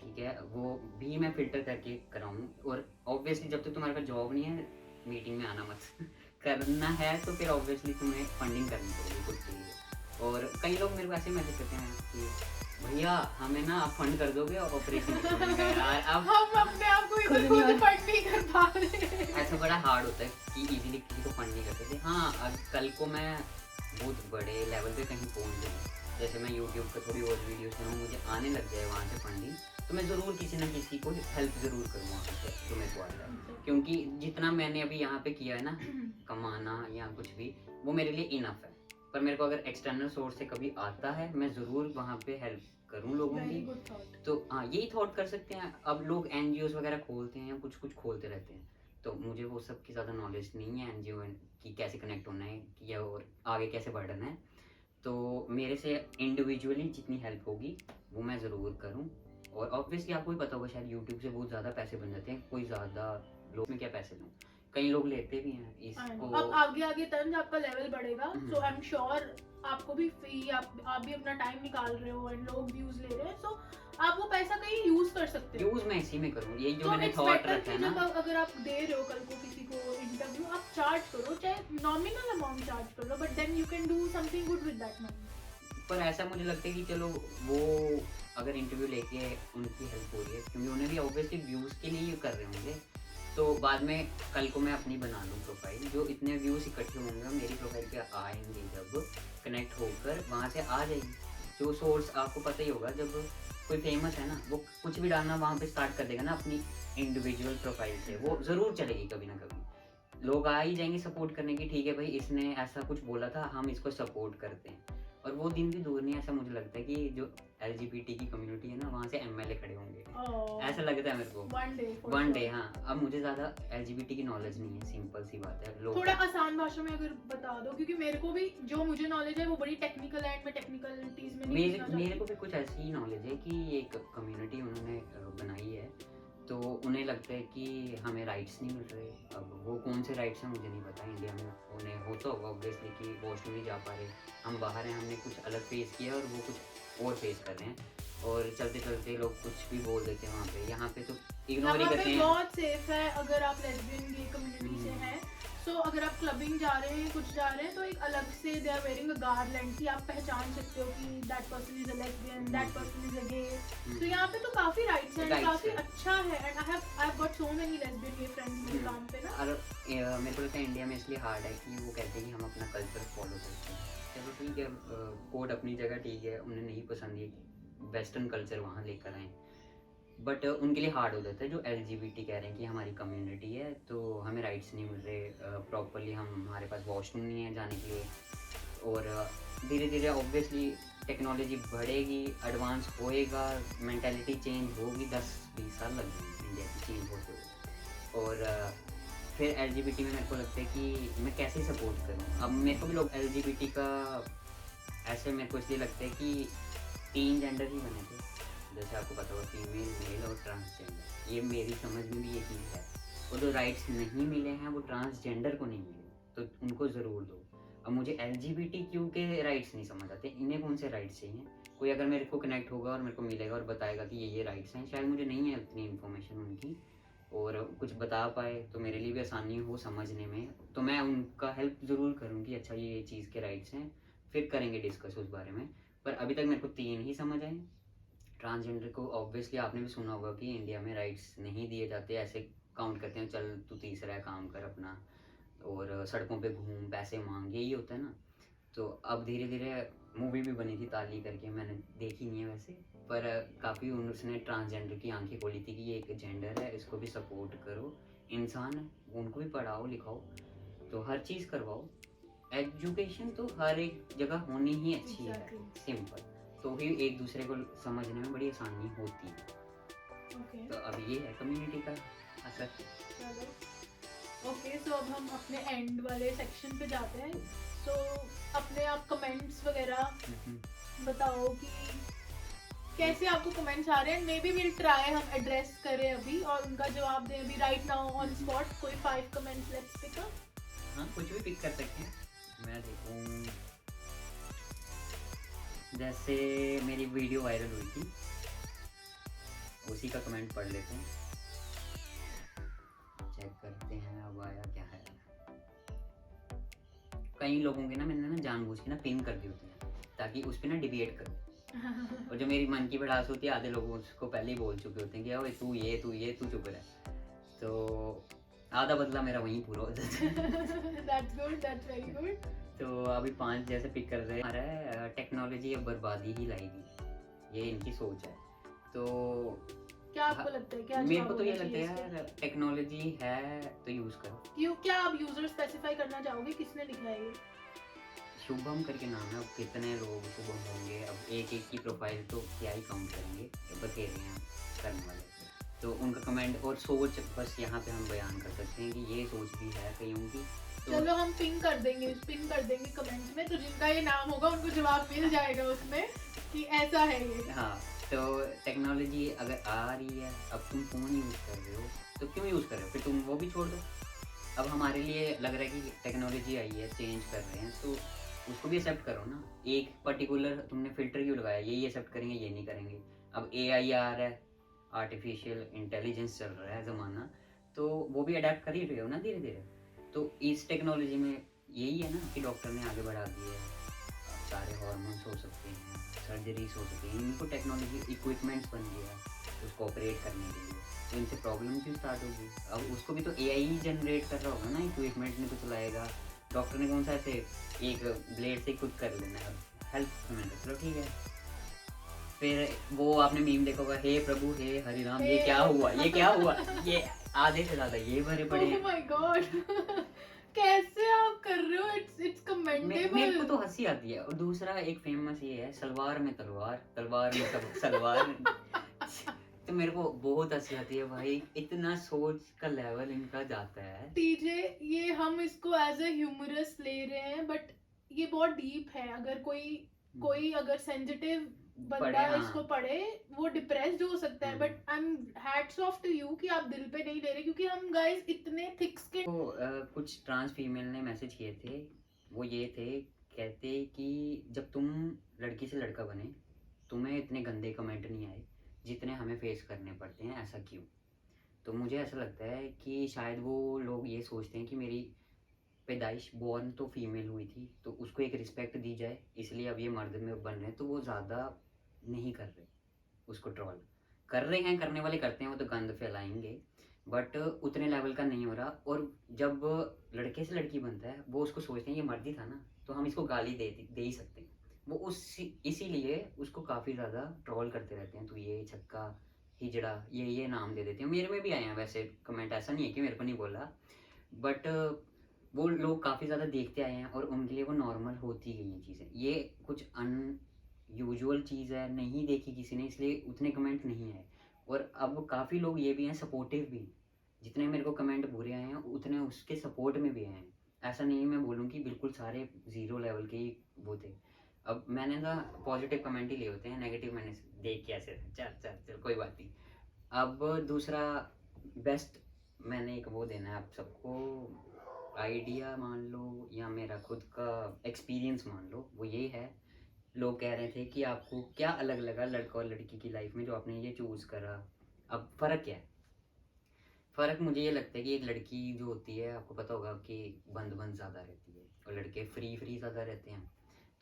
ठीक है, वो भी मैं फ़िल्टर करके कराऊँ। और ऑब्वियसली जब तक तुम्हारे पास जॉब नहीं है मीटिंग में आना मत करना है तो फिर ऑब्वियसली तुम्हें फंडिंग करनी पड़ेगी खुद के लिए। और कई लोग मेरे को ऐसे मैसेज करते हैं कि भैया हमें ना आप फंड कर दोगे ऑपरेशन यार अब हम अपने आप को इधर खुद फंड नहीं कर पा रहे। ऐसा बड़ा हार्ड होता है कि इजीली किसी को फंड नहीं करते थे। हाँ अब कल को मैं बहुत बड़े लेवल पे कहीं पहुंच जाऊँ, जैसे मैं यूट्यूब पर थोड़ी और वीडियोस बनाऊँ, मुझे आने लग जाए वहाँ से फंडिंग, तो मैं ज़रूर किसी ना किसी को हेल्प ज़रूर करूँ वहाँ से जो मेरे को आ जाए। क्योंकि जितना मैंने अभी यहाँ पे किया है ना कमाना या कुछ भी, वो मेरे लिए इनफ है। पर मेरे को अगर एक्सटर्नल सोर्स से कभी आता है मैं ज़रूर वहाँ पे हेल्प करूँ लोगों की। तो हाँ यही थॉट कर सकते हैं। अब लोग NGOs वगैरह खोलते हैं या कुछ कुछ खोलते रहते हैं, तो मुझे वो सब की ज़्यादा नॉलेज नहीं है NGO की कैसे कनेक्ट होना है या और आगे कैसे बढ़ना है। तो मेरे से इंडिविजुअली जितनी हेल्प होगी वो मैं ज़रूर करूँ। और ऑब्वियसली आपको भी पता होगा शायद यूट्यूब से बहुत ज़्यादा पैसे बन जाते हैं, कोई ज़्यादा लोग में क्या पैसे लूँ, कई लोग लेते भी हैं इसको। अब आगे आगे तंज आपका लेवल बढ़ेगा, सो आई एम श्योर आपको भी फ्री, आप भी अपना टाइम निकाल रहे हो एंड लोग व्यूज ले रहे हैं, सो आप वो पैसा कहीं यूज कर सकते हो। यूज मैं इसी में करूँ, यही जो तो मैंने थॉट रखा है ना। अगर आप दे रहे हो कल को किसी को इंटरव्यू, आप चार्ज करो, चाहे नॉमिनल अमाउंट चार्ज करो, but then you can do something good with that money. पर ऐसा मुझे लगता है कि चलो वो अगर इंटरव्यू लेके उनकी हेल्प हो रही है, क्योंकि उन्हें भी ऑब्वियसली व्यूज़ के लिए कर रहे होंगे, तो बाद में कल को मैं अपनी बना लूँ प्रोफाइल, जो इतने व्यूज़ इकट्ठे होंगे मेरी प्रोफाइल पे आएंगे, जब कनेक्ट होकर वहाँ से आ जाएगी। जो सोर्स आपको पता ही होगा, जब कोई फेमस है ना वो कुछ भी डालना वहाँ पे स्टार्ट कर देगा ना अपनी इंडिविजुअल प्रोफाइल से, वो ज़रूर चलेगी कभी ना कभी। लोग आ ही जाएंगे सपोर्ट करने की, ठीक है भाई इसने ऐसा कुछ बोला था हम इसको सपोर्ट करते हैं। और वो दिन भी दूर नहीं, ऐसा मुझे लगता है कि जो LGBT की कम्युनिटी है ना वहाँ से MLA खड़े होंगे, ऐसा लगता है मेरे को वन डे। हाँ अब मुझे ज़्यादा LGBT की नॉलेज नहीं है, सिंपल सी बात है। लोग थोड़ा आसान भाषा में अगर बता दो, क्योंकि मेरे को भी जो मुझे नॉलेज है वो बड़ी टेक्निकल है, मैं टेक्निकलिटीज में नहीं मेरे को भी कुछ ऐसी नॉलेज है कि एक कम्युनिटी उन्होंने बनाई है, तो उन्हें लगता है कि हमें राइट्स नहीं मिल रहे। अब वो कौन से राइट्स हैं मुझे नहीं पता, इंडिया में उन्हें होता होगा ऑब्वियसली कि वॉशरूम नहीं जा पा रहे, हम बाहर हैं, हमने कुछ अलग फेस किया और वो कुछ और फेस कर रहे हैं, और चलते चलते लोग कुछ भी बोल देते हैं वहाँ पे। यहाँ पे तो इग्नोर ही करते हैं। बहुत सेफ है अगर आप लेस्बियन गे कम्युनिटी से हैं। सो अगर आप क्लबिंग जा रहे हैं, कुछ जा रहे हैं, तो एक अलग से they are wearing a garland की आप पहचान सकते हो कि that person is a lesbian, that person is a gay. तो यहाँ पे तो काफी राइट्स हैं, काफी अच्छा है। And I have got so many lesbian gay friends मेरे काम पे ना। और मेरे को लगता है इंडिया में इसलिए हार्ड है कि वो कहते हैं कि हम अपना कल्चर फॉलो करते हैं। चलो ठीक है, कोड अपनी जगह ठीक है, उन्हें नहीं पसंद ये वेस्टर्न कल्चर वहाँ लेकर आए, बट उनके लिए हार्ड हो जाता है जो LGBT कह रहे हैं कि हमारी कम्युनिटी है तो हमें राइट्स नहीं मिल रहे प्रॉपरली, हमारे पास वॉशरूम नहीं है जाने के लिए। और धीरे धीरे ऑब्वियसली टेक्नोलॉजी बढ़ेगी, एडवांस होएगा, मेंटालिटी चेंज होगी, 10-20 साल लग जाएंगे इंडिया की चेंज होते हुए। और फिर LGBT में मेरे को लगता है कि मैं कैसे सपोर्ट करूँ। अब मेरे को भी लोग LGBT का ऐसे मेरे को इसलिए लगता है कि 3 जेंडर ही बने थे, जैसे आपको पता होगा फीमेल, मेल और ट्रांसजेंडर, ये मेरी समझ में भी ये चीज़ है। और जो राइट्स नहीं मिले हैं वो ट्रांसजेंडर को नहीं मिले, तो उनको ज़रूर दो। अब मुझे LGBTQ के राइट्स नहीं समझ आते, इन्हें कौन से राइट्स चाहिए। कोई अगर मेरे को कनेक्ट होगा और मेरे को मिलेगा और बताएगा कि ये राइट्स हैं, शायद मुझे नहीं है उतनी इन्फॉर्मेशन उनकी और कुछ बता पाए तो मेरे लिए भी आसानी हो समझने में, तो मैं उनका हेल्प ज़रूर करूँ कि अच्छा ये चीज़ के राइट्स हैं, फिर करेंगे डिस्कस उस बारे में। पर अभी तक मेरे को 3 ही समझ आए। ट्रांसजेंडर को ऑब्वियसली आपने भी सुना होगा कि इंडिया में राइट्स नहीं दिए जाते, ऐसे काउंट करते हैं चल तू तीसरा है काम कर अपना, और सड़कों पे घूम पैसे मांग, यही होता है ना। तो अब धीरे धीरे मूवी भी बनी थी ताली करके, मैंने देखी नहीं है वैसे, पर काफ़ी उसने ट्रांसजेंडर की आंखें खोली थी कि ये एक जेंडर है, इसको भी सपोर्ट करो, इंसान है, उनको भी पढ़ाओ लिखाओ, तो हर चीज़ करवाओ। एजुकेशन तो हर एक जगह होनी ही अच्छी है, सिंपल, तो ही एक दूसरे को समझने में बड़ी आसानी होती है। तो अब ये है कम्युनिटी का असर। ओके, सो अब हम अपने एंड वाले सेक्शन पे जाते हैं। सो अपने आप कमेंट्स वगैरह बताओ कि कैसे आपको कमेंट्स आ रहे हैं। मे बी विल ट्राई हम एड्रेस करें अभी और उनका जवाब दें अभी राइट नाउ ऑन स्पॉट। कोई 5 कमेंट्स लेट्स पिक अप। हाँ कुछ भी पिक कर सकते हैं, मैं देखूँ। जैसे मेरी वीडियो वायरल हुई थी, उसी का कमेंट पढ़ लेते हैं, चेक करते हैं अब आया क्या है। कई लोगों के ना मैंने ना जानबूझ के ना पिन कर दी होती है ताकि उस पर ना डिबेट करूँ। और जो मेरी मन की भड़ास होती है आधे लोग उसको पहले ही बोल चुके होते हैं कि ओए तू चुप रह। तो आधा बदला मेरा वहीं पूरा हो जाता है। That's good, that's very good. तो अभी 5 जैसे पिक कर रहे हैं, हमारा है टेक्नोलॉजी अब बर्बादी ही लाएगी, ये इनकी सोच है। तो क्या आपको लगता है, क्या मेरे जवाब को तो ये होना लगता चाहिए है इसका? यार टेक्नोलॉजी है तो यूज़ करो। क्यों, क्या आप यूजर स्पेसिफाई करना चाहोगे, किसने लिखा है ये? शुभम करके नाम है, अब कितने लोग शुभम होंगे, अब एक की प्रोफाइल तो क्या ही काउंट करेंगे, बतेरे हैं करने वाले। तो उनका कमेंट और सोच बस यहाँ पे हम बयान कर सकते हैं कि ये सोच भी है कईयों की। तो चलो हम पिन कर देंगे कमेंट में, तो जिनका ये नाम होगा उनको जवाब मिल जाएगा उसमें कि ऐसा है ये। हाँ, तो टेक्नोलॉजी अगर आ रही है, अब तुम फ़ोन यूज़ कर रहे हो तो क्यों यूज़ कर रहे हो, फिर तुम वो भी छोड़ दो। अब हमारे लिए लग रहा है कि टेक्नोलॉजी आई है, चेंज कर रहे हैं, तो उसको भी एक्सेप्ट करो ना। एक पर्टिकुलर तुमने फ़िल्टर क्यों लगाया, ये एक्सेप्ट करेंगे ये नहीं करेंगे। अब AI आ रहा है, आर्टिफिशियल इंटेलिजेंस चल रहा है ज़माना, तो वो भी अडेप्ट कर ही रहे हो ना धीरे धीरे। तो इस टेक्नोलॉजी में यही है ना कि डॉक्टर ने आगे बढ़ा दिया है, अब सारे हार्मोन्स हो सकते हैं, सर्जरीज हो सकती हैं, इनको टेक्नोलॉजी इक्विपमेंट्स बन गया उसको ऑपरेट करने के लिए। तो इनसे प्रॉब्लम क्यों स्टार्ट होगी। अब उसको भी तो AI ही जनरेट कर रहा होगा ना, इक्विपमेंट ने तो चलाएगा। डॉक्टर ने कौन सा ऐसे एक ब्लेड से खुद कर लेना है, हेल्प कमेंट, चलो ठीक है। फिर वो आपने मीम देखा होगा, हे प्रभु हे हरि राम, ये क्या हुआ, ये क्या हुआ, ये आधे से ज्यादा ये भरे पड़े हैं। Oh my God! कैसे आप कर रहे हो, it's commendable. मेरे को तो हंसी आती है। और दूसरा एक फेमस ये है, सलवार में तलवार, तलवार में सलवार। तो मेरे को बहुत हंसी आती है भाई, इतना सोच का लेवल इनका जाता है। टीजे, ये हम इसको एज ए ह्यूमरस ले रहे हैं, बट ये बहुत डीप है। अगर कोई अगर सेंसिटिव बंदा हाँ। इसको पढ़े, वो डिप्रेस्ड हो सकता है। But I am hats off to you कि आप दिल पे नहीं ले रहे, क्योंकि हम गाइस इतने थिक स्किन। तो कुछ ट्रांस फीमेल ने मैसेज किए थे, वो ये थे, कहते कि जब तुम लड़की से लड़का बने तुम्हें इतने गंदे कमेंट नहीं आए जितने हमें फेस करने पड़ते हैं, ऐसा क्यों। तो मुझे ऐसा लगता है कि शायद वो लोग ये सोचते हैं कि मेरी पैदाइश बॉर्न तो फीमेल हुई थी तो उसको एक रिस्पेक्ट दी जाए, इसलिए अब ये मर्द में बन रहे हैं। तो वो ज़्यादा नहीं कर रहे, उसको ट्रोल कर रहे हैं, करने वाले करते हैं, वो तो गंद फैलाएंगे, बट उतने लेवल का नहीं हो रहा। और जब लड़के से लड़की बनता है वो उसको सोचते हैं ये मर्द ही था ना, तो हम इसको गाली दे ही सकते हैं। वो उस इसीलिए उसको काफ़ी ज़्यादा ट्रोल करते रहते हैं, तो ये छक्का हिजड़ा ये नाम दे देते हैं। मेरे में भी आए हैं वैसे कमेंट, ऐसा नहीं है कि मेरे को नहीं बोला, बट वो लोग काफ़ी ज़्यादा देखते आए हैं और उनके लिए वो नॉर्मल होती गई हैं चीज़ें। ये कुछ अनयूजुअल चीज़ है, नहीं देखी किसी ने, इसलिए उतने कमेंट नहीं आए। और अब काफ़ी लोग ये भी हैं, सपोर्टिव भी, जितने मेरे को कमेंट बुरे आए हैं उतने उसके सपोर्ट में भी आए हैं। ऐसा नहीं मैं बोलूँ कि बिल्कुल सारे ज़ीरो लेवल के ही वो थे। अब मैंने ना पॉजिटिव कमेंट ही लिए होते हैं, नेगेटिव मैंने देख के ऐसे चल कोई बात नहीं। अब दूसरा बेस्ट मैंने एक वो देना है आप सबको, आइडिया मान लो या मेरा खुद का एक्सपीरियंस मान लो। वो ये है, लोग कह रहे थे कि आपको क्या अलग लगा लड़का और लड़की की लाइफ में जो आपने ये चूज़ करा, अब फ़र्क क्या है। फ़र्क मुझे ये लगता है कि एक लड़की जो होती है, आपको पता होगा कि बंद ज़्यादा रहती है और लड़के फ्री ज़्यादा रहते हैं।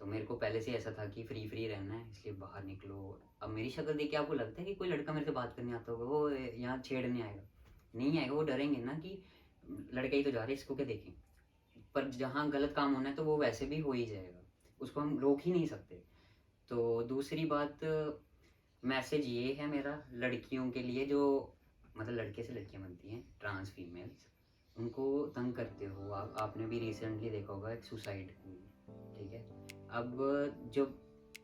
तो मेरे को पहले से ऐसा था कि फ्री रहना है, इसलिए बाहर निकलो। अब मेरी शक्ल देख के आपको लगता है कि कोई लड़का मेरे से बात करने आता होगा, वो यहाँ छेड़ने आएगा, नहीं आएगा। वो डरेंगे ना कि लड़का ही तो जा रहा है, इसको क्या देखें। पर जहाँ गलत काम होना है तो वो वैसे भी हो ही जाएगा, उसको हम रोक ही नहीं सकते। तो दूसरी बात, मैसेज ये है मेरा लड़कियों के लिए जो मतलब लड़के से लड़कियां बनती हैं, ट्रांस फीमेल्स, उनको तंग करते हो आप। आपने भी रिसेंटली देखा होगा एक सुसाइड हुई, ठीक है। अब जो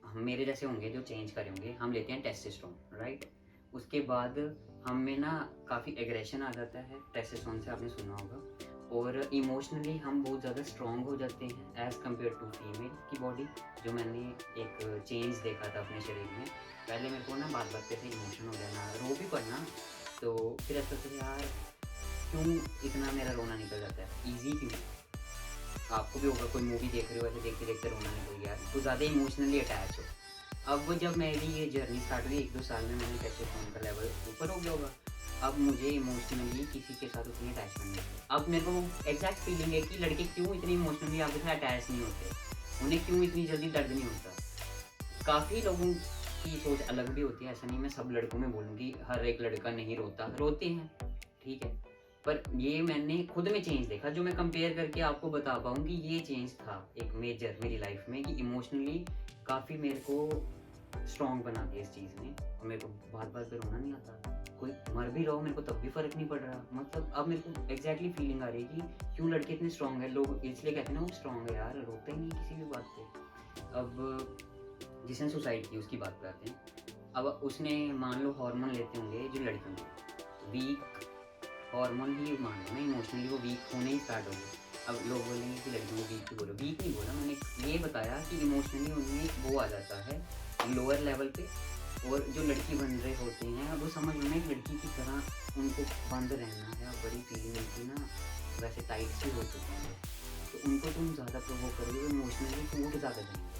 हम मेरे जैसे होंगे जो चेंज करे होंगे, हम लेते हैं टेस्टोस्टेरोन, राइट। उसके बाद हम में ना काफ़ी एग्रेशन आ जाता है टेस्टोस्टेरोन से, आपने सुना होगा। और इमोशनली हम बहुत ज़्यादा स्ट्रॉन्ग हो जाते हैं एज़ कम्पेयर टू फीमेल की बॉडी। जो मैंने एक चेंज देखा था अपने शरीर में, पहले मेरे को ना बात पे से इमोशन हो जाना, रो भी पड़ना, तो फिर ऐसा लगता है यार क्यों इतना मेरा रोना निकल जाता है, ईजी क्यों। आपको भी होगा, कोई मूवी देख रहे हो ऐसे देखते देखते रोना निकल गया, तो ज़्यादा इमोशनली अटैच हो। अब जब मेरी ये जर्नी स्टार्ट हुई 1-2 साल में, मैंने टेस्टोस्टेरोन का लेवल ऊपर हो गया होगा, अब मुझे इमोशनली किसी के साथ उतनी अटैचमेंट नहीं है। अब मेरे को वो एग्जैक्ट फीलिंग है कि लड़के क्यों इतने इमोशनली आपके साथ अटैच नहीं होते, उन्हें क्यों इतनी जल्दी दर्द नहीं होता। काफ़ी लोगों की सोच अलग भी होती है, ऐसा नहीं मैं सब लड़कों में बोलूँगी हर एक लड़का नहीं रोता, रोते हैं, ठीक है। पर ये मैंने खुद में चेंज देखा, जो मैं कंपेयर करके आपको बता पाऊँ कि ये चेंज था एक मेजर मेरी लाइफ में, कि इमोशनली काफ़ी मेरे को स्ट्रॉन्ग बना दिया इस चीज़ ने। और मेरे को बात-बात पे रोना नहीं आता। कोई मर भी रहा हो मेरे को तब भी फ़र्क नहीं पड़ रहा। मतलब अब मेरे को एग्ज़ैक्टली फीलिंग आ रही है कि क्यों लड़के इतने स्ट्रॉन्ग हैं। लोग इसलिए कहते हैं ना वो स्ट्रॉन्ग है यार, रोता ही नहीं किसी भी बात पे। अब जिसने सुसाइड की उसकी बात पे आते हैं। अब उसने मान लो हार्मोन लेते होंगे जो लड़कियों के, वीक हार्मोन ही मान लो ना, इमोशनली वो वीक होने ही स्टार्ट हो गए। अब लोग बोलेंगे कि लड़कियों को वीक ही बोलो, वीक नहीं बोला मैंने, ये बताया कि इमोशनली उनमें वो आ जाता है लोअर लेवल पे। और जो लड़की बन रहे होते हैं अब वो समझ लो ना एक लड़की की तरह उनको बंद रहना है। और बड़ी फीलिंग उनकी ना वैसे टाइट सी हो चुकी है, तो उनको तुम ज़्यादा प्रोवोक करोगे, वो इमोशनली टूट ज़्यादा जाएंगे।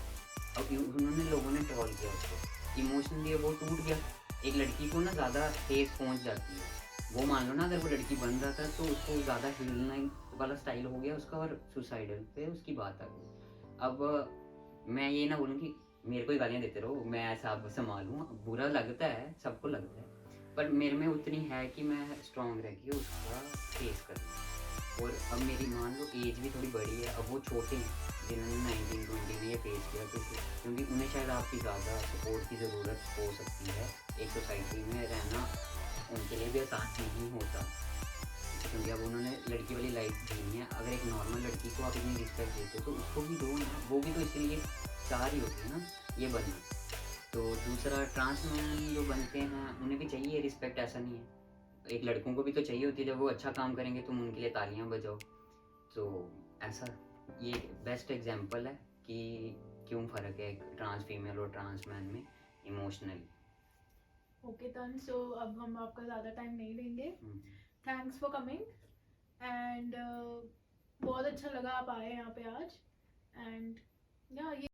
अब उन्होंने लोगों ने ट्रोल किया उसको, इमोशनली वो टूट गया। एक लड़की को ना ज़्यादा ठेस पहुंच जाती है। वो मान लो ना अगर वो लड़की बन रहा था तो उसको ज़्यादा हिलना वाला स्टाइल हो गया उसका, और सुसाइडल पे उसकी बात आ गई। अब मैं ये ना बोलूँ कि मेरे को ही गालियाँ देते रहो, मैं ऐसा अब संभालूँ, बुरा लगता है, सबको लगता है, पर मेरे में उतनी है कि मैं स्ट्रॉन्ग रह के उसका फेस कर लूँ। और अब मेरी मान लो एज भी थोड़ी बड़ी है, अब वो छोटे हैं जिन्होंने 19-20 में ये फेस किया कुछ, क्योंकि उन्हें शायद आपकी ज़्यादा सपोर्ट की ज़रूरत हो सकती है। एक सोसाइटी में रहना उनके लिए भी आसान नहीं होता, क्योंकि अब उन्होंने लड़की वाली लाइफ जीनी है। अगर एक नॉर्मल लड़की को आप इतनी रिस्पेक्ट देते हो तो उसको भी दो ना, वो भी तो इसीलिए चाह रही होती है ना ये बनना। तो दूसरा ट्रांस मैन जो बनते हैं उन्हें भी चाहिए रिस्पेक्ट, ऐसा नहीं है। एक लड़कों को भी तो चाहिए होती है, जब वो अच्छा काम करेंगे तुम उनके लिए तालियां बजाओ। तो ऐसा ये बेस्ट एग्जांपल है कि क्यों फ़र्क है ट्रांस फीमेल और ट्रांस मैन में इमोशनली। ओके तन, सो अब हम आपका ज़्यादा टाइम नहीं लेंगे। थैंक्स फॉर कमिंग एंड बहुत अच्छा लगा आप आए यहाँ पे आज। एंड या ये